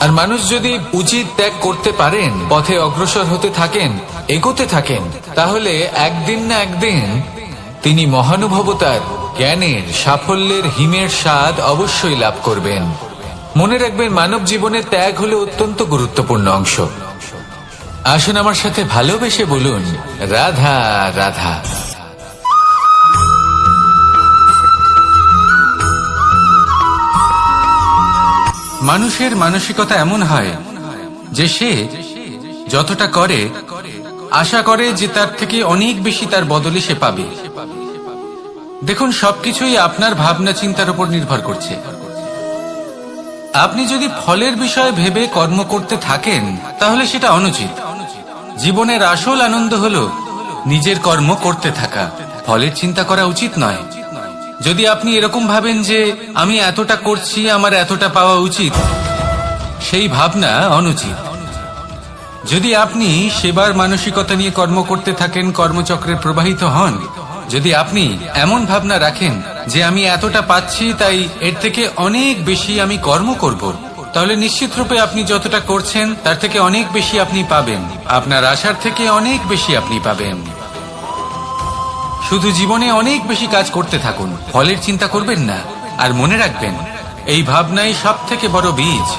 Speaker 2: আর মানুষ যদি উচিত ত্যাগ করতে পারেন, পথে অগ্রসর হতে থাকেন, এগোতে থাকেন, তাহলে একদিন না একদিন তিনি মহানুভবতার, জ্ঞানের, সাফল্যের হিমের স্বাদ অবশ্যই লাভ করবেন। মনে রাখবেন, মানব জীবনে ত্যাগ হলো অত্যন্ত গুরুত্বপূর্ণ অংশ। আসুন আমার সাথে ভালোবেসে বলুন, রাধা রাধা।
Speaker 1: মানুষের মানসিকতা এমন হয় যে সে যতটা করে আশা করে যে তার থেকে অনেক বেশি তার বদলে সে পাবে। দেখুন, সবকিছুই আপনার ভাবনা চিন্তার উপর নির্ভর করছে। আপনি যদি ফলের বিষয়ে ভেবে কর্ম করতে থাকেন, তাহলে সেটা অনুচিত। জীবনের আসল আনন্দ হলো নিজের কর্ম করতে থাকা, ফলের চিন্তা করা উচিত নয়। যদি আপনি এরকম ভাবেন যে আমি এতটা করছি, আমার এতটা পাওয়া উচিত, সেই ভাবনা অনুচিত। যদি আপনি সেবার মানসিকতা নিয়ে কর্ম করতে থাকেন, কর্মচক্রে প্রবাহিত হন, যদি আপনি এমন ভাবনা রাখেন যে আমি এতটা পাচ্ছি, তাই এর থেকে অনেক বেশি আমি কর্ম করব, তাহলে নিশ্চিত রূপে আপনি যতটা করছেন তার থেকে অনেক বেশি আপনি পাবেন। আপনার আশার থেকে অনেক বেশি আপনি পাবেন। শুধু জীবনে অনেক বেশি কাজ করতে থাকুন, ফলের চিন্তা করবেন না। আর মনে রাখবেন, এই ভাবনাই সব থেকে বড় বীজ।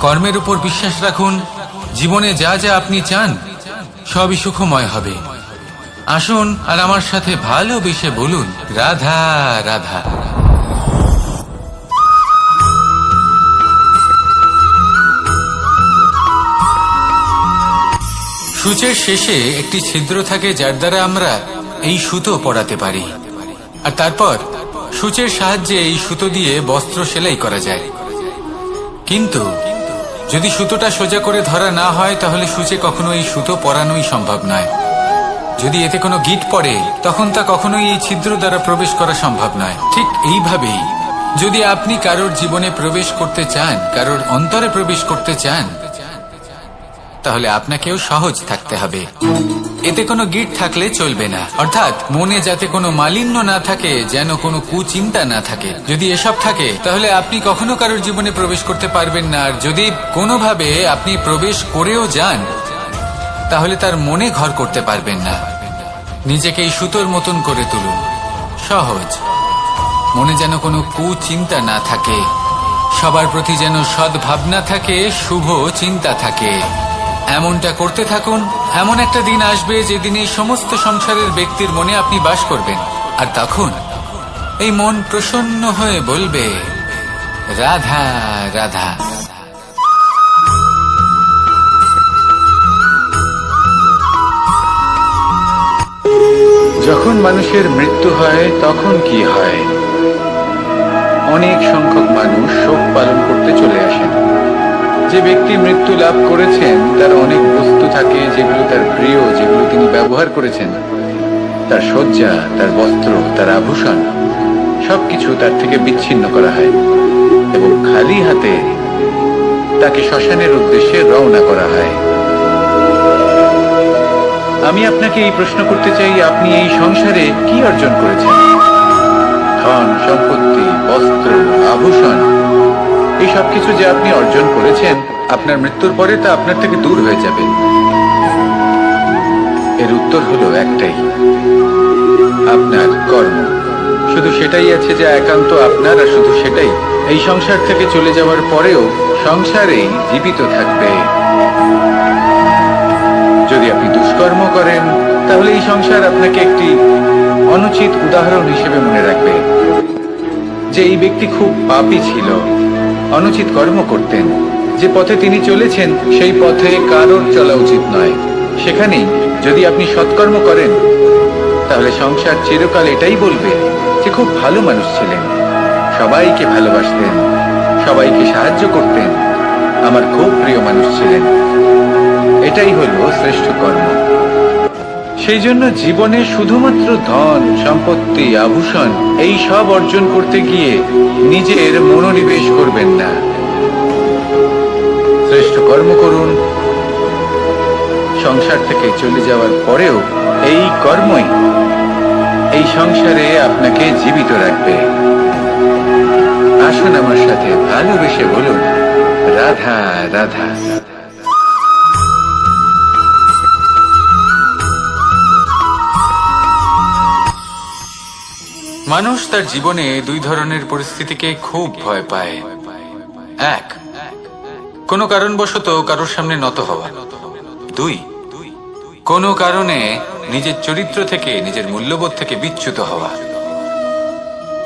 Speaker 1: কর্মের উপর বিশ্বাস রাখুন। জীবনে যা যা আপনি চান, সবই সুখময় হবে। আসুন আর আমার সাথে ভালোবেসে বলুন, রাধা রাধা। সূচের শেষে একটি ছিদ্র থাকে, যার দ্বারা আমরা এই সুতো পরাতে পারি। আর তারপর সূচের সাহায্যে এই সুতো দিয়ে বস্ত্র সেলাই করা যায়। কিন্তু যদি সুতোটা সোজা করে ধরা না হয়, তাহলে সূচে কখনো এই সুতো পরানোই সম্ভব নয়। যদি এতে কোনো গিঁট পড়ে, তখন তা কখনোই এই ছিদ্র দ্বারা প্রবেশ করা সম্ভব নয়। ঠিক এইভাবেই যদি আপনি কারোর জীবনে প্রবেশ করতে চান, কারোর অন্তরে প্রবেশ করতে চান, তাহলে আপনাকেও সহজ থাকতে হবে। এতে কোনো গিঁট থাকলে চলবে না, অর্থাৎ মনে যাতে কোনো মালিন্য না থাকে, যেন কোনো কুচিন্তা না থাকে। যদি এসব থাকে, তাহলে আপনি কখনো কারোর জীবনে প্রবেশ করতে পারবেন না। আর যদি কোনোভাবে আপনি প্রবেশ করেও যান, তাহলে তার মনে ঘর করতে পারবেন না। নিজেকে এই সুতোর মতন করে তুলুন, সহজ। মনে যেন কোনো কুচিন্তা না থাকে, সবার প্রতি যেন সদ্ভাবনা থাকে, শুভ চিন্তা থাকে। এমনটা করতে থাকুন। এমন একটা দিন আসবে যেদিন এই সমস্ত সংসারের ব্যক্তির মনে আপনি বাস করবেন। আর তখন এই মন প্রসন্ন হয়ে বলবে, রাধা রাধা।
Speaker 3: যখন মানুষের মৃত্যু হয়, তখন কি হয়? অনেক সংখ্যক মানুষ শোক পালন করতে চলে আসেন। যে ব্যক্তি মৃত্যু লাভ করেছেন, তার অনেক বস্তু থাকে যেগুলো তার প্রিয়, যেগুলো তিনি ব্যবহার করেছেন। তার শয্যা, তার বস্ত্র, তার আভূষণ, সবকিছু তার থেকে বিচ্ছিন্ন করা হয় এবং খালি হাতে তাকে শ্মশানের উদ্দেশ্যে রওনা করা হয়। আমি আপনাকে এই প্রশ্ন করতে চাই, আপনি এই সংসারে কি অর্জন করেছেন? ধন সম্পত্তি, বস্ত্র, আভূষণ, এই সবকিছু যে আপনি অর্জন করেছেন, আপনার মৃত্যুর পরে তা আপনার থেকে দূর হয়ে যাবে। এর উত্তর হলো একটাই, আপনার কর্ম। শুধু সেটাই আছে যা একান্ত আপনার, আর শুধু সেটাই এই সংসার থেকে চলে যাওয়ার পরেও সংসারেই জীবিত থাকবে। যদি আপনি দুষ্কর্ম করেন, তাহলে এই সংসার আপনাকে একটি অনুচিত উদাহরণ হিসেবে মনে রাখবে যে এই ব্যক্তি খুব পাপী ছিল, অনুচিত কর্ম করতেন। যে পথে তিনি চলেছেন, সেই পথে কারোর চলা উচিত নয়। সেখানেই যদি আপনি সৎকর্ম করেন, তাহলে সংসার চিরকাল এটাই বলবে যে খুব ভালো মানুষ ছিলেন, সবাইকে ভালোবাসতেন, সবাইকে সাহায্য করতেন, আমার খুব প্রিয় মানুষ ছিলেন। এটাই হলো শ্রেষ্ঠ কর্ম। সেই জন্য জীবনে শুধুমাত্র ধন, সম্পত্তি, আভূষণ এই সব অর্জন করতে গিয়ে নিজের মনোনিবেশ করবেন না। শ্রেষ্ঠ কর্ম করুন। সংসার থেকে চলে যাওয়ার পরেও এই কর্মই এই সংসারে আপনাকে জীবিত রাখবে। আসুন আমার সাথে ভালোবেসে বলুন, রাধা রাধা। মানুষ তার জীবনে দুই ধরনের পরিস্থিতিকে খুব ভয় পায়। এক, কোনো কারণবশত কারোর সামনে নত হওয়া। দুই, কোনো কারণে নিজের চরিত্র থেকে, নিজের মূল্যবোধ থেকে বিচ্যুত হওয়া।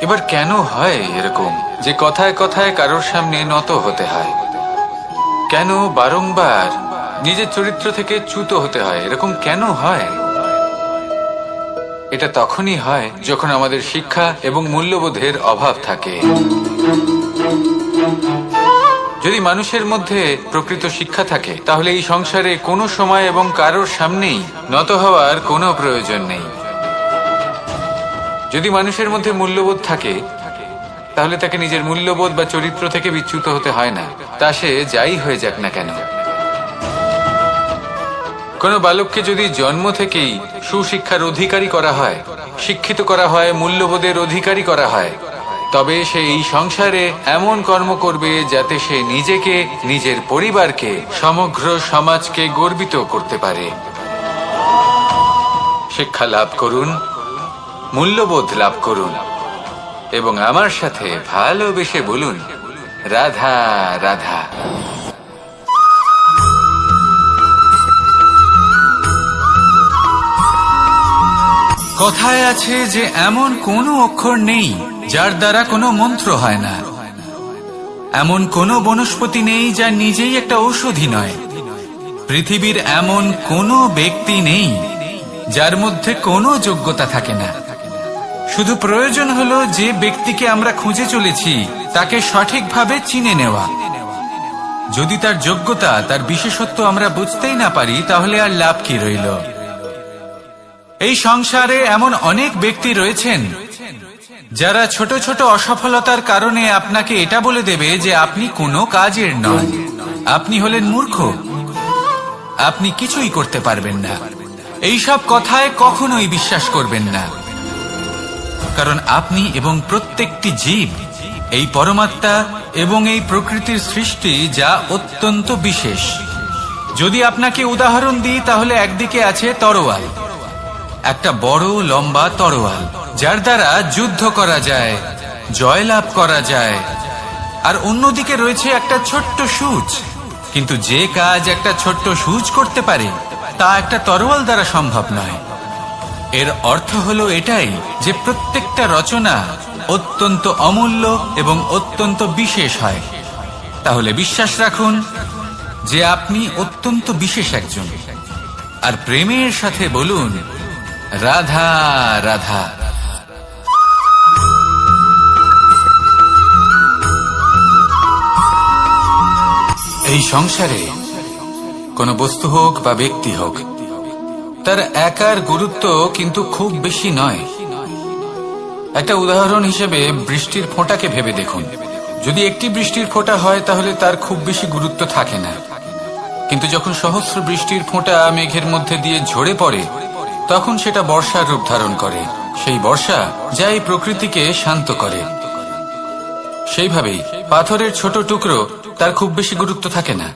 Speaker 3: এবার কেন হয় এরকম যে কথায় কথায় কারোর সামনে নত হতে হয়? কেন বারংবার নিজের চরিত্র থেকে চ্যুত হতে হয়? এরকম কেন হয়? এটা তখনই হয় যখন আমাদের শিক্ষা এবং মূল্যবোধের অভাব থাকে। যদি মানুষের মধ্যে প্রকৃত শিক্ষা থাকে, তাহলে এই সংসারে কোনো সময় এবং কারোর সামনেই নত হওয়ার কোনো প্রয়োজন নেই। যদি মানুষের মধ্যে মূল্যবোধ থাকে, তাহলে তাকে নিজের মূল্যবোধ বা চরিত্র থেকে বিচ্যুত হতে হয় না, তা সে যাই হয়ে যাক না কেন। কোনো বালককে যদি জন্ম থেকেই সুশিক্ষার অধিকারী করা হয়, শিক্ষিত করা হয়, মূল্যবোধের অধিকারী করা হয়, তবে সে এই সংসারে এমন কর্ম করবে যাতে সে নিজেকে, নিজের পরিবারকে, সমগ্র সমাজকে গর্বিত করতে পারে। শিক্ষা লাভ করুন, মূল্যবোধ লাভ করুন এবং আমার সাথে ভালোবেসে বলুন, রাধা রাধা।
Speaker 1: কথায় আছে যে এমন কোনো অক্ষর নেই যার দ্বারা কোনো মন্ত্র হয় না। এমন কোনো বনস্পতি নেই যা নিজেই একটা ঔষধি নয়। পৃথিবীর এমন কোনো ব্যক্তি নেই যার মধ্যে কোনো যোগ্যতা থাকে না। শুধু প্রয়োজন হলো যে ব্যক্তিকে আমরা খুঁজে চলেছি তাকে সঠিকভাবে চিনে নেওয়া। যদি তার যোগ্যতা, তার বিশেষত্ব আমরা বুঝতেই না পারি, তাহলে আর লাভ কি রইল? এই সংসারে এমন অনেক ব্যক্তি রয়েছেন যারা ছোট ছোট অসফলতার কারণে আপনাকে এটা বলে দেবে যে আপনি কোনো কাজের নন, আপনি হলেন মূর্খ, আপনি কিছুই করতে পারবেন না। এইসব কথায় কখনোই বিশ্বাস করবেন না, কারণ আপনি এবং প্রত্যেকটি জীব এই পরমাত্মা এবং এই প্রকৃতির সৃষ্টি, যা অত্যন্ত বিশেষ। যদি আপনাকে উদাহরণ দিই, তাহলে একদিকে আছে তরোয়াল, একটা বড় লম্বা তরোয়াল, যার দ্বারা যুদ্ধ করা যায়, জয়লাভ করা যায়। আর অন্যদিকে রয়েছে একটা ছোট্ট সূচ, কিন্তু যে কাজ একটা ছোট্ট সূচ করতে পারে তা একটা তরোয়াল দ্বারা সম্ভব নয়। এর অর্থ হলো এটাই যে প্রত্যেকটা রচনা অত্যন্ত অমূল্য এবং অত্যন্ত বিশেষ হয়। তাহলে বিশ্বাস রাখুন যে আপনি অত্যন্ত বিশেষ একজন, আর প্রেমের সাথে বলুন, রাধা রাধা। এই সংসারে কোনো বস্তু হোক বা ব্যক্তি হোক, তার একার গুরুত্ব কিন্তু খুব বেশি নয়। একটা উদাহরণ হিসেবে বৃষ্টির ফোঁটাকে ভেবে দেখুন। যদি একটি বৃষ্টির ফোঁটা হয় তাহলে তার খুব বেশি গুরুত্ব থাকে না, কিন্তু যখন সহস্র বৃষ্টির ফোঁটা মেঘের মধ্যে দিয়ে ঝরে পড়ে, তখন সেটা বর্ষার রূপ ধারণ করে। সেই বর্ষা যা এই প্রকৃতিকে শান্ত করে। সেইভাবেই পাথরের ছোট টুকরো, তার খুব বেশি গুরুত্ব থাকে না,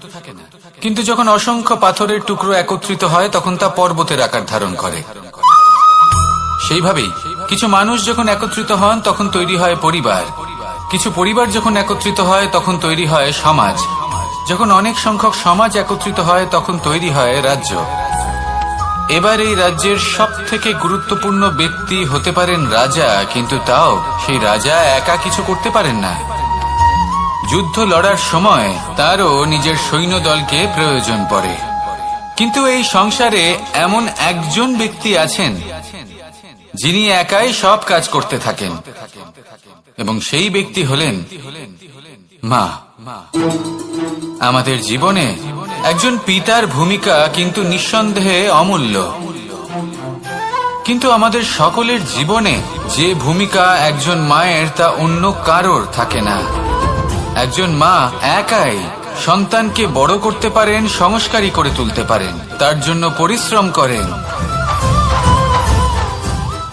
Speaker 1: কিন্তু যখন অসংখ্য পাথরের টুকরো একত্রিত হয় তখন তা পর্বতের আকার ধারণ করে। সেইভাবেই কিছু মানুষ যখন একত্রিত হন তখন তৈরি হয় পরিবার, কিছু পরিবার যখন একত্রিত হয় তখন তৈরি হয় সমাজ, যখন অনেক সংখ্যক সমাজ একত্রিত হয় তখন তৈরি হয় রাজ্য। এবার এই রাজ্যের সব থেকে গুরুত্বপূর্ণ ব্যক্তি হতে পারেন রাজা, কিন্তু তাও সেই রাজা একা কিছু করতে পারেন না। যুদ্ধ লড়ার সময় তারও নিজের সৈন্যদলকে প্রয়োজন পড়ে। কিন্তু এই সংসারে এমন একজন ব্যক্তি আছেন যিনি একাই সব কাজ করতে থাকেন, এবং সেই ব্যক্তি হলেন মা, আমাদের জীবনে একজন পিতার ভূমিকা কিন্তু নিঃসন্দেহে অমূল্য, কিন্তু আমাদের সকলের জীবনে যে ভূমিকা একজন মায়ের তা অন্য কারোর থাকে না। একজন মা একাই সন্তানকে বড় করতে পারেন, সংস্কারী করে তুলতে পারেন, তার জন্য পরিশ্রম করেন।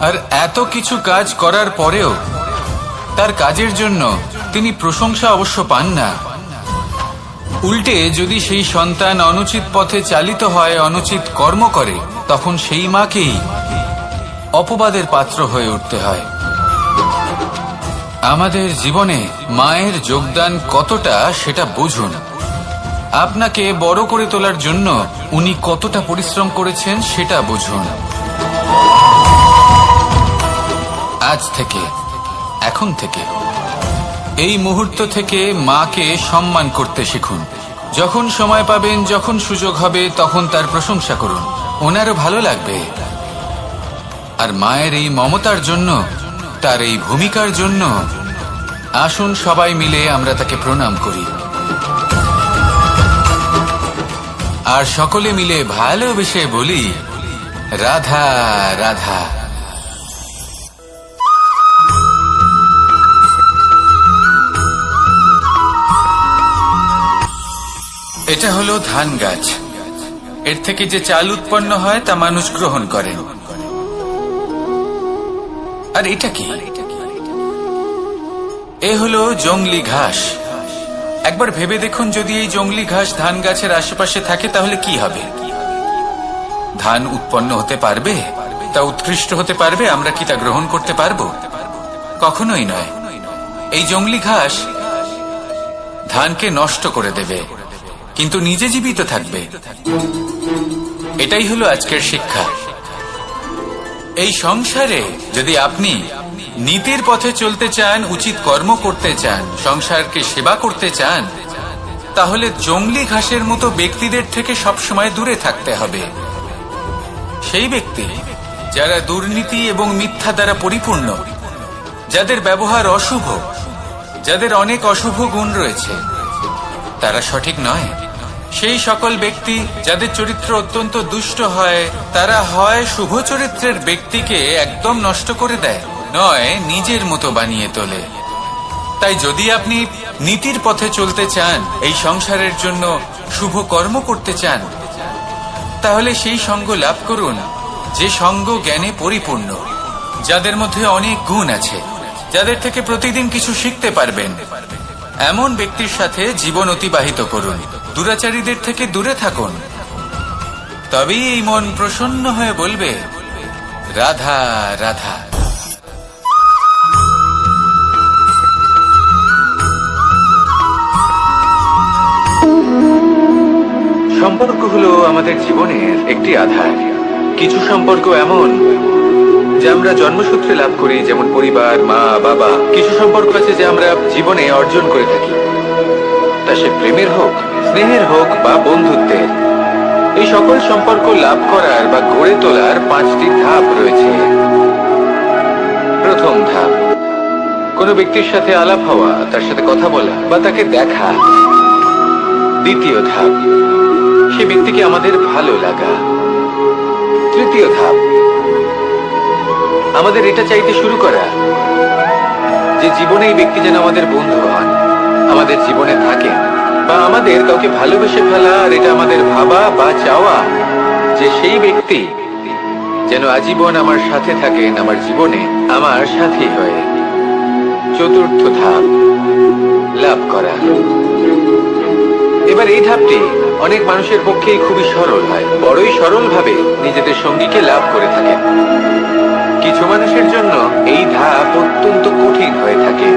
Speaker 1: আর এত কিছু কাজ করার পরেও তার কাজের জন্য তিনি প্রশংসা অবশ্য পান না। উল্টে যদি সেই সন্তান অনুচিত পথে চালিত হয়, অনুচিত কর্ম করে, তখন সেই মাকেই অপবাদের পাত্র হয়ে উঠতে হয়। আমাদের জীবনে মায়ের যোগদান কতটা সেটা বুঝুন। আপনাকে বড় করে তোলার জন্য উনি কতটা পরিশ্রম করেছেন সেটা বুঝুন। আজ থেকে, এখন থেকে, এই মুহূর্ত থেকে মাকে সম্মান করতে শিখুন। যখন সময় পাবেন, যখন সুযোগ হবে, তখন তার প্রশংসা করুন, ওনারও ভালো লাগবে। আর মায়ের এই মমতার জন্য, তার এই ভূমিকার জন্য আসুন সবাই মিলে আমরা তাকে প্রণাম করি, আর সকলে মিলে ভালোবেসে বলি, রাধা রাধা। এটা হলো ধান গাছ। এর থেকে যে চাল উৎপন্ন হয় তা মানুষ গ্রহণ করেন। আর এটা কি? এ হলো জংলি ঘাস। একবার ভেবে দেখুন, যদি এই জংলি ঘাস ধান গাছের আশেপাশে থাকে তাহলে কি হবে? ধান উৎপন্ন হতে পারবে? তা উৎকৃষ্ট হতে পারবে? আমরা কি তা গ্রহণ করতে পারবো? কখনোই নয়। এই জংলি ঘাস ধানকে নষ্ট করে দেবে, কিন্তু নিজে জীবিত থাকবে। এটাই হলো আজকের শিক্ষা। এই সংসারে যদি আপনি নীতির পথে চলতে চান, উচিত কর্ম করতে চান, সংসারকে সেবা করতে চান, তাহলে জংলি ঘাসের মতো ব্যক্তিদের থেকে সবসময় দূরে থাকতে হবে। সেই ব্যক্তি যারা দুর্নীতি এবং মিথ্যা দ্বারা পরিপূর্ণ, যাদের ব্যবহার অশুভ, যাদের অনেক অশুভ গুণ রয়েছে, তারা সঠিক নয়। সেই সকল ব্যক্তি যাদের চরিত্র অত্যন্ত দুষ্ট হয়, তারা হয় শুভ চরিত্রের ব্যক্তিকে একদম নষ্ট করে দেয়, নয় নিজের মতো বানিয়ে তোলে। তাই যদি আপনি নীতির পথে চলতে চান, এই সংসারের জন্য শুভ কর্ম করতে চান, তাহলে সেই সঙ্গ লাভ করুন যে সঙ্গ জ্ঞানে পরিপূর্ণ, যাদের মধ্যে অনেক গুণ আছে, যাদের থেকে প্রতিদিন কিছু শিখতে পারবেন। এমন ব্যক্তির সাথে জীবন অতিবাহিত করুন, দুরাচারীদের থেকে দূরে থাকুন। তবেই এই মন প্রসন্ন হয়ে বলবে, রাধা রাধা।
Speaker 3: সম্পর্ক হলো আমাদের জীবনের একটি আধার। কিছু সম্পর্ক এমন যা আমরা জন্মসূত্রে লাভ করি, যেমন পরিবার, মা, বাবা। কিছু সম্পর্ক আছে যে আমরা জীবনে অর্জন করে থাকি, তা সে প্রেমের হোক, স্নেহের হোক বা বন্ধুত্বের। এই সকল সম্পর্ক লাভ করার বা গড়ে তোলার 5টি ধাপ রয়েছে। প্রথম ধাপ, কোনো ব্যক্তির সাথে আলাপ হওয়া, তার সাথে কথা বলা বা তাকে দেখা। দ্বিতীয় ধাপ, সে ব্যক্তিকে আমাদের ভালো লাগা। তৃতীয় ধাপ, আমাদের এটা চাইতে শুরু করা যে জীবনে এই ব্যক্তি যেন আমাদের বন্ধু হন, আমাদের জীবনে থাকেন, বা আমাদের কাউকে ভালোবেসে ফেলা। আর এটা আমাদের ভাবা বা চাওয়া যে সেই ব্যক্তি যেন আজীবন আমার সাথে থাকেন, আমার জীবনে আমার সাথী হয়ে। চতুর্থ ধাপ, লাভ করা। এবার এই ধাপটি অনেক মানুষের পক্ষেই খুবই সরল হয়, বড়ই সরল ভাবে নিজেদের সঙ্গীকে লাভ করে থাকেন। কিছু মানুষের জন্য এই ধাপ অত্যন্ত কঠিন হয়ে থাকে।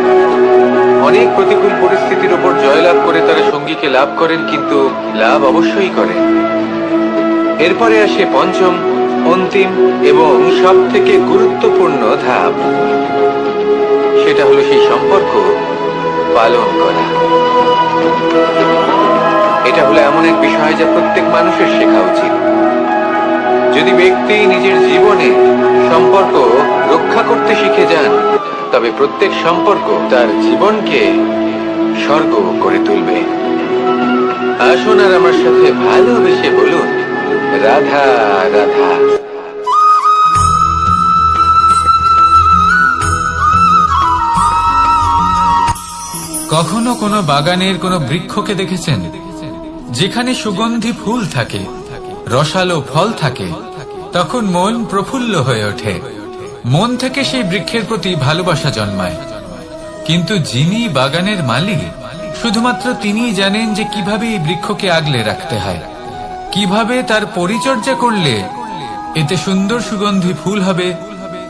Speaker 3: অনেক প্রতিকূল পরিস্থিতির উপর জয়লাভ করে তারা সঙ্গীকে লাভ করেন, কিন্তু লাভ অবশ্যই করেন। এরপরে আসে পঞ্চম, অন্তিম এবং সব থেকে গুরুত্বপূর্ণ ধাপ। সেটা হলো সেই সম্পর্ক পালন করা। এটা হলো এমন এক বিষয় যা প্রত্যেক মানুষের শেখা উচিত। যদি ব্যক্তি নিজের জীবনে সম্পর্ক রক্ষা করতে শিখে যান, তবে প্রত্যেক সম্পর্ক তার জীবনকে স্বর্গ করে তুলবে। আসুন আর আমার সাথে ভালোবেসে বলুন, রাধা রাধা।
Speaker 1: কখনো কোনো বাগানের কোনো বৃক্ষকে দেখেছেন যেখানে সুগন্ধি ফুল থাকে, রসালো ফল থাকে? তখন মন প্রফুল্ল হয়ে ওঠে, মন থেকে সেই বৃক্ষের প্রতি ভালোবাসা জন্মায়। কিন্তু যিনি বাগানের মালিক, শুধুমাত্র তিনিই জানেন যে কিভাবে এই বৃক্ষকে আগলে রাখতে হয়, কিভাবে তার পরিচর্যা করলে এতে সুন্দর সুগন্ধি ফুল হবে,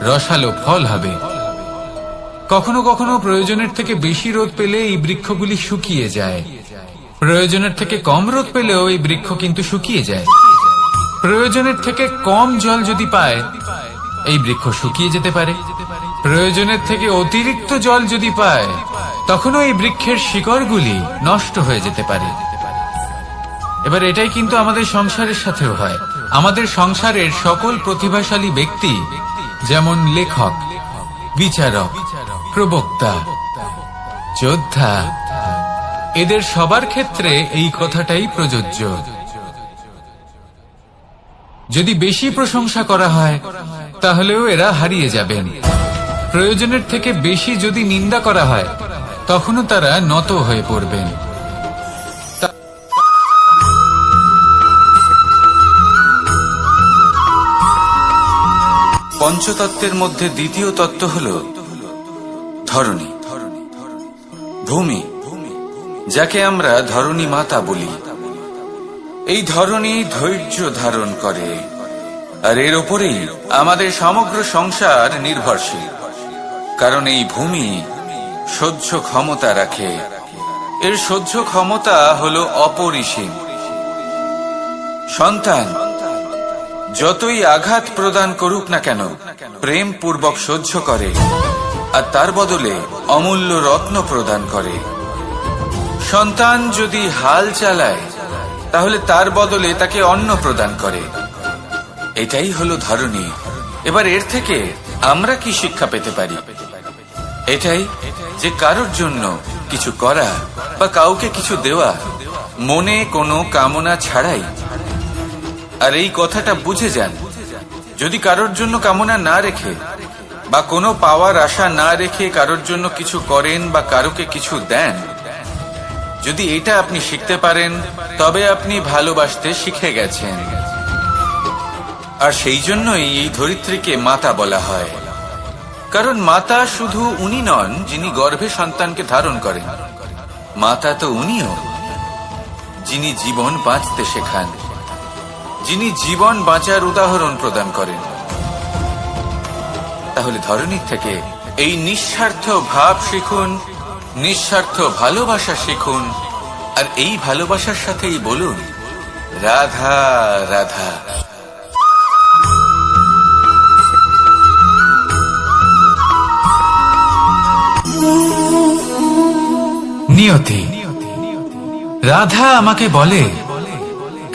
Speaker 1: রসালো ফল হবে। কখনো কখনো প্রয়োজনের থেকে বেশি রোদ পেলে এই বৃক্ষগুলি শুকিয়ে যায়, প্রয়োজনের থেকে কম রোদ পেলেও এই বৃক্ষ কিন্তু শুকিয়ে যায়। প্রয়োজনের থেকে কম জল যদি পায়, এই বৃক্ষ শুকিয়ে যেতে পারে। প্রয়োজনের থেকে অতিরিক্ত জল যদি পায়, তখনও এই বৃক্ষের শিকড়গুলি নষ্ট হয়ে যেতে পারে। এবার এটাই কিন্তু আমাদের সংসারের সাথেও হয়। আমাদের সংসারের সকল প্রতিভাশালী ব্যক্তি, যেমন লেখক, বিচারক, প্রবক্তা, যোদ্ধা, এদের সবার ক্ষেত্রে এই কথাটাই প্রযোজ্য। যদি বেশি প্রশংসা করা হয়, তাহলেও এরা হারিয়ে যাবেন। প্রয়োজনের থেকে বেশি যদি নিন্দা করা হয়, তখনও তারা নত হয়ে পড়বেন।
Speaker 3: পঞ্চতত্ত্বের মধ্যে দ্বিতীয় তত্ত্ব হল ধরণী, ভূমি, যাকে আমরা ধরণী মাতা বলি। এই ধরণী ধৈর্য ধারণ করে, আর এর ওপরেই আমাদের সমগ্র সংসার নির্ভরশীল। কারণ এই ভূমি সহ্য ক্ষমতা রাখে, এর সহ্য ক্ষমতা হলো অপরিসীম। সন্তান যতই আঘাত প্রদান করুক না কেন, প্রেম পূর্বক সহ্য করে, আর তার বদলে অমূল্য রত্ন প্রদান করে। সন্তান যদি হাল চালায়, তাহলে তার বদলে তাকে অন্ন প্রদান করে। এটাই হলো ধরণী। এবার এর থেকে আমরা কি শিক্ষা পেতে পারি? এটাই যে কারোর জন্য কিছু করা বা কাউকে কিছু দেওয়া মনে কোনো কামনা ছাড়াই। আর এই কথাটা বুঝে যান, যদি কারোর জন্য কামনা না রেখে বা কোনো পাওয়ার আশা না রেখে কারোর জন্য কিছু করেন বা কারোকে কিছু দেন, যদি এটা আপনি শিখতে পারেন, তবে আপনি ভালোবাসতে শিখে গেছেন। আর সেই জন্যই এই ধরিত্রীকে মাতা বলা হয়। কারণ মাতা শুধু উনি নন যিনি গর্ভে সন্তানকে ধারণ করেন, মাতা তো উনিও যিনি জীবন বাঁচতে শেখান, যিনি জীবন বাঁচার উদাহরণ প্রদান করেন। তাহলে ধরণীর থেকে এই নিঃস্বার্থ ভাব শিখুন, নিঃস্বার্থ ভালোবাসা শিখুন, আর এই ভালোবাসার সাথেই বলুন, রাধা রাধা।
Speaker 1: নিয়তি। রাধা আমাকে বলে,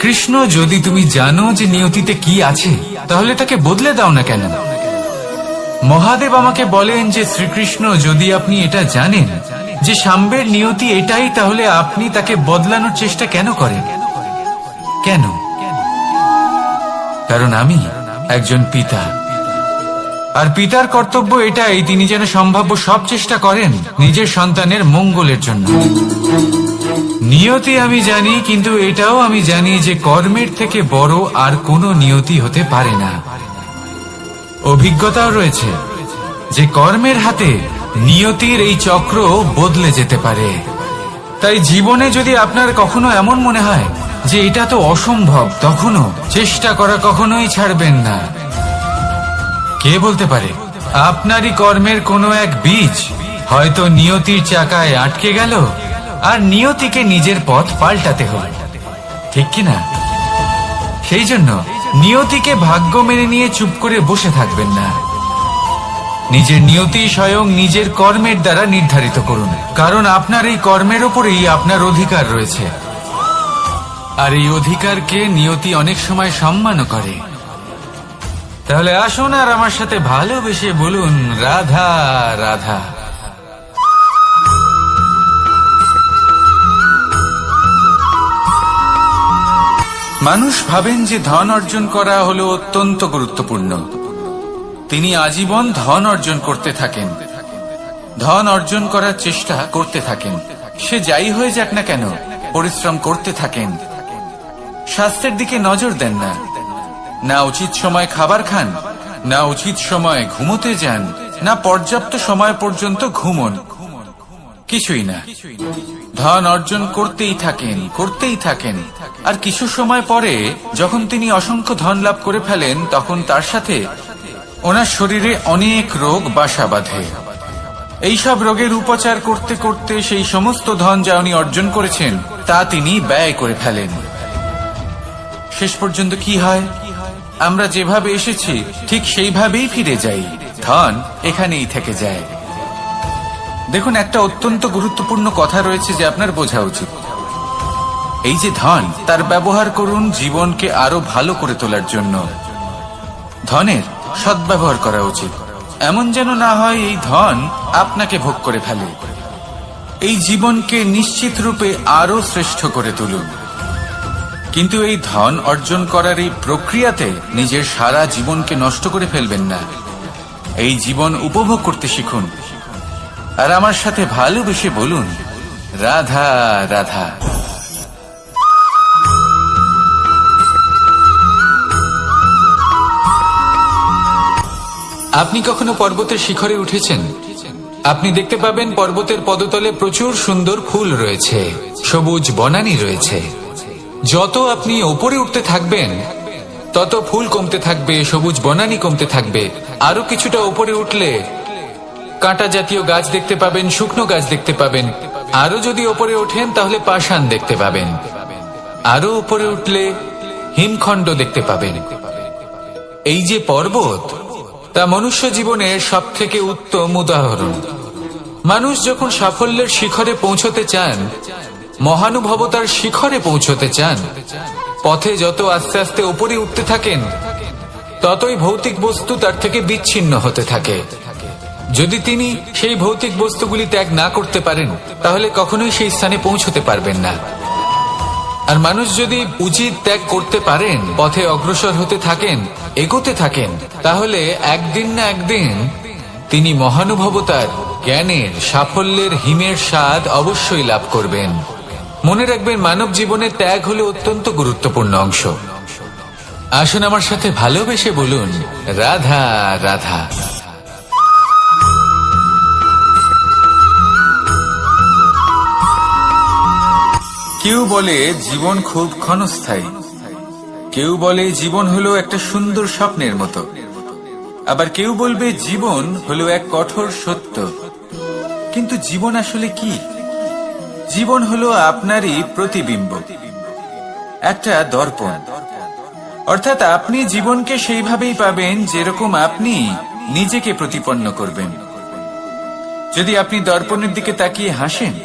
Speaker 1: কৃষ্ণ, যদি তুমি জানো যে নিয়তিতে কি আছে, তাহলে তাকে বদলে দাও না কেন? মহাদেব আমাকে বলেন যে শ্রীকৃষ্ণ, যদি আপনি এটা জানেন যে সাম্বের নিয়তি এটাই, তাহলে আপনি তাকে বদলানোর চেষ্টা কেন করেন? কেন? কারণ আমি একজন পিতা, আর পিতার কর্তব্য এটাই, তিনি যেন সম্ভাব্য সব চেষ্টা করেন নিজের সন্তানের মঙ্গলের জন্য। নিয়তি আমি জানি, কিন্তু এটাও আমি জানি যে কর্মের থেকে বড় আর কোনো নিয়তি হতে পারে না। অভিজ্ঞতাও রয়েছে যে কর্মের হাতে নিয়তির এই চক্র বদলে যেতে পারে। তাই জীবনে যদি আপনার কখনো এমন মনে হয় যে এটা তো অসম্ভব, তখনও চেষ্টা করা কখনোই ছাড়বেন না। কে বলতে পারে আপনারই কর্মের কোনো এক বীজ হয়তো নিয়তির চাকায় আটকে গেল, আর নিয়তিকে নিজের পথ পাল্টাতে হলো, ঠিক কিনা? সেই জন্য নিয়তিকে ভাগ্য মেনে নিয়ে চুপ করে বসে থাকবেন না। নিজের নিয়তি স্বয়ং নিজের কর্মের দ্বারা নির্ধারিত করুন, কারণ আপনার এই কর্মের ওপরেই আপনার অধিকার রয়েছে। আর এই অধিকারকে নিয়তি অনেক সময় সম্মানও করে। তাহলে আসুন আর আমার সাথে ভালোবেসে বলুন, রাধা রাধা। মানুষ ভাবেন যে ধন অর্জন করা হলো অত্যন্ত গুরুত্বপূর্ণ। তিনি আজীবন ধন অর্জন করতে থাকেন, ধন অর্জন করার চেষ্টা করতে থাকেন। সে যাই হয়ে যাক না কেন, পরিশ্রম করতে থাকেন। স্বাস্থ্যের দিকে নজর দেন না, না উচিত সময় খাবার খান, না উচিত সময় ঘুমোতে যান, না পর্যাপ্ত সময় পর্যন্ত ঘুমন, কিছুই না। ধন অর্জন করতেই থাকেন, করতেই থাকেন। আর কিছু সময় পরে যখন তিনি অসংখ্য ধন লাভ করে ফেলেন, তখন তার সাথে ওনার শরীরে অনেক রোগ বাসা বাঁধে। এইসব রোগের উপচার করতে করতে সেই সমস্ত ধন যা উনি অর্জন করেছেন তা তিনি ব্যয় করে ফেলেন। শেষ পর্যন্ত কি হয়? আমরা যেভাবে এসেছি ঠিক সেইভাবেই ফিরে যাই, ধন এখানেই থেকে যায়। দেখুন, একটা অত্যন্ত গুরুত্বপূর্ণ কথা রয়েছে যে আপনার বোঝা উচিত। এই যে ধন, তার ব্যবহার করুন জীবনকে আরো ভালো করে তোলার জন্য। ধনের সদ্ব্যবহার করা উচিত, এমন যেন না হয় এই ধন আপনাকে ভোগ করে ফেলে। এই জীবনকে নিশ্চিত রূপে আরো শ্রেষ্ঠ করে তুলুন। কিন্তু এই ধন অর্জন করার এই প্রক্রিয়াতে নিজের সারা জীবনকে নষ্ট করে ফেলবেন না। এই জীবন উপভোগ করতে শিখুন, আর আমার সাথে ভালোবেসে বলুন, রাধা রাধা।
Speaker 2: আপনি কখনো পর্বতের শিখরে উঠেছেন? আপনি দেখতে পাবেন পর্বতের পদতলে প্রচুর সুন্দর ফুল রয়েছে, সবুজ বনানী রয়েছে। যত আপনি ওপরে উঠতে থাকবেন তত ফুল কমতে থাকবে, সবুজ বনানী কমতে থাকবে। আরো কিছুটা ওপরে উঠলে কাঁটা জাতীয় গাছ দেখতে পাবেন, শুকনো গাছ দেখতে পাবেন। আরো যদি ওপরে ওঠেন তাহলে পাষাণ দেখতে পাবেন। আরো উপরে উঠলে হিমখণ্ড দেখতে পাবেন। এই যে পর্বত, তা মনুষ্য জীবনের সব থেকে উত্তম উদাহরণ। মানুষ যখন সাফল্যের শিখরে পৌঁছতে চান, মহানুভবতার শিখরে পৌঁছতে চান, পথে যত আস্তে আস্তে উপরে উঠতে থাকেন ততই ভৌতিক বস্তু তার থেকে বিচ্ছিন্ন হতে থাকে। যদি তিনি সেই ভৌতিক বস্তুগুলি ত্যাগ না করতে পারেন তাহলে কখনোই সেই স্থানে পৌঁছতে পারবেন না। আর মানুষ যদি উচিত ত্যাগ করতে পারেন, পথে অগ্রসর হতে থাকেন, এগোতে থাকেন, তাহলে একদিন না একদিন তিনি মহানুভবতার, জ্ঞানের, সাফল্যের হিমের স্বাদ অবশ্যই লাভ করবেন। মনে রাখবেন, মানব জীবনে ত্যাগ হলো অত্যন্ত গুরুত্বপূর্ণ অংশ। আসুন আমার সাথে ভালোবেসে বলুন, রাধা রাধা।
Speaker 1: কেউ বলে জীবন খুব ক্ষণস্থায়ী, কেউ বলে জীবন হলো একটা সুন্দর স্বপ্নের মতো, আবার কেউ বলবে জীবন হলো এক কঠোর সত্য। কিন্তু জীবন আসলে কি? জীবন হলো আপনারই প্রতিবিম্ব, একটা দর্পণ। অর্থাৎ আপনি জীবনকে সেইভাবেই পাবেন যেরকম আপনি নিজেকে প্রতিপন্ন করবেন। যদি আপনি দর্পণের দিকে তাকিয়ে হাসেন,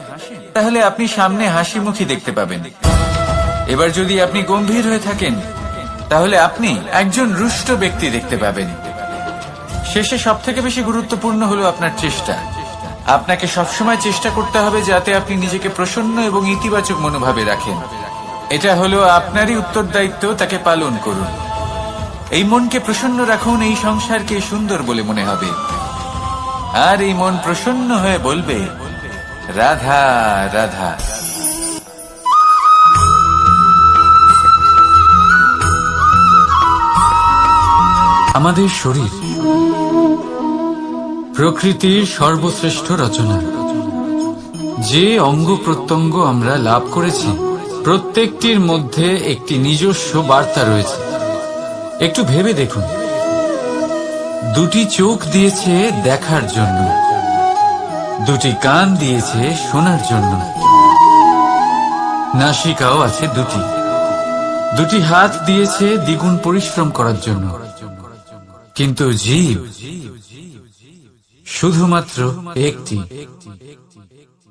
Speaker 1: তাহলে আপনি সামনে হাসি মুখী দেখতে পাবেন। এবার যদি আপনি গম্ভীর হয়ে থাকেন, তাহলে আপনি একজন রুষ্ট ব্যক্তি দেখতে পাবেন। শেষে সবথেকে বেশি গুরুত্বপূর্ণ হলো আপনার চেষ্টা। আপনাকে সবসময় চেষ্টা করতে হবে যাতে আপনি নিজেকে প্রসন্ন এবং ইতিবাচক মনোভাবে রাখেন। এটা হলো আপনারই উত্তরদায়িত্ব, তাকে পালন করুন। এই মনকে প্রসন্ন রাখুন, এই সংসারকে সুন্দর বলে মনে হবে। আর এই মন প্রসন্ন হয়ে বলবে, রাধা রাধা। আমাদের শরীর প্রকৃতির সর্বশ্রেষ্ঠ রচনা। যে অঙ্গ প্রত্যঙ্গ আমরা লাভ করেছি, প্রত্যেকটির মধ্যে একটি নিজস্ব বার্তা রয়েছে। একটু ভেবে দেখুন, দুটি চোখ দিয়েছে দেখার জন্য, দুটি কান দিয়েছে শোনার জন্য, নাসিকাও আছে দুটি, দুটি হাত দিয়েছে দ্বিগুণ পরিশ্রম করার জন্য। কিন্তু জীব শুধুমাত্র একটি।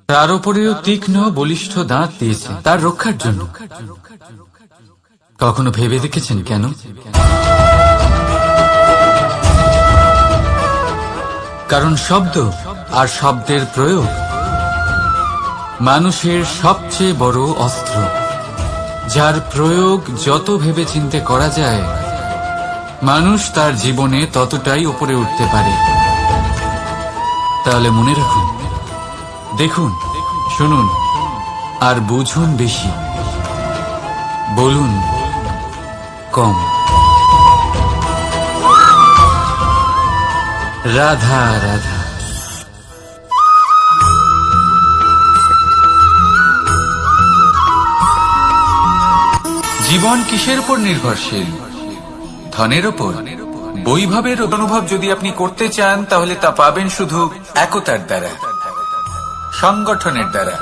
Speaker 1: তার উপরেও তীক্ষ্ণ বলিষ্ঠ দাঁত দিয়েছে তার রক্ষার জন্য। কখনো ভেবে দেখেছেন কেন? কারণ শব্দ আর শব্দের প্রয়োগ মানুষের সবচেয়ে বড় অস্ত্র। যার প্রয়োগ যত ভেবেচিন্তে করা যায়, মানুষ তার জীবনে ততটাই উপরে উঠতে পারে। তাহলে মনে রাখুন, দেখুন, শুনুন আর বুঝুন বেশি, বলুন কম। রাধা রাধা।
Speaker 3: জীবন কিসের উপর নির্ভরশীল? ধনের উপর? বৈভবের অনুভব যদি আপনি করতে চান তাহলে তা পাবেন শুধু একতার দ্বারা, সংগঠনের দ্বারা।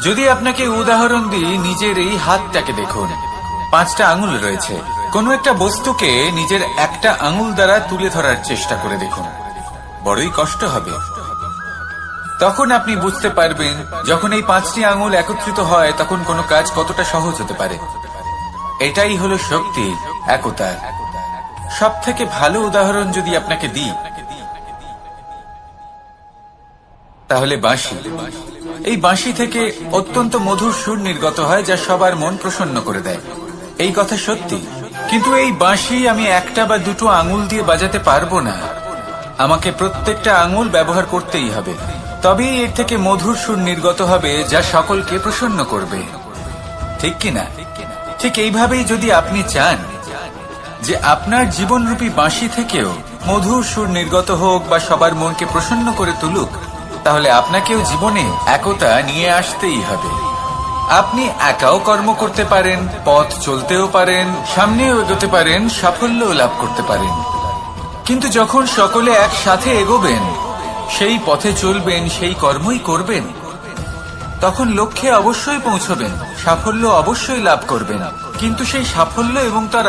Speaker 3: যদি আপনাকে উদাহরণ দিই, নিজের এই হাতটাকে দেখুন, 5টা আঙুল রয়েছে। কোনো একটা বস্তুকে নিজের একটা আঙুল দ্বারা তুলে ধরার চেষ্টা করে দেখুন, বড়ই কষ্ট হবে। তখন আপনি বুঝতে পারবেন, যখন এই 5টি আঙুল একত্রিত হয় তখন কোনো কাজ কতটা সহজ হতে পারে। এটাই হলো শক্তি, একতার। সব থেকে ভালো উদাহরণ যদি আপনাকে দিই, তাহলে বাঁশি। এই বাঁশি থেকে অত্যন্ত মধুর সুর নির্গত হয়, যা সবার মন প্রসন্ন করে দেয়। এই কথা সত্যি। কিন্তু এই বাঁশি আমি একটা বা দুটো আঙুল দিয়ে বাজাতে পারবো না। আমাকে প্রত্যেকটা আঙুল ব্যবহার করতেই হবে, তবেই এর থেকে মধুর সুর নির্গত হবে, যা সকলকে প্রসন্ন করবে। ঠিক কিনা? ঠিক এইভাবেই যদি আপনি চান যে আপনার জীবনরূপী বাঁশি থেকেও মধুর সুর নির্গত হোক বা সবার মনকে প্রসন্ন করে তুলুক, তাহলে আপনাকেও জীবনে একতা নিয়ে আসতেই হবে। আপনি একাও কর্ম করতে পারেন, পথ চলতেও পারেন, সামনেও এগোতে পারেন, সাফল্যও লাভ করতে পারেন। কিন্তু যখন সকলে একসাথে এগোবেন, সেই পথে চলবেন, সেই কর্মই করবেন, তখন লক্ষ্যে অবশ্যই পৌঁছবেন, সাফল্য অবশ্যই লাভ করবেন। কিন্তু সেই সাফল্য এবং তার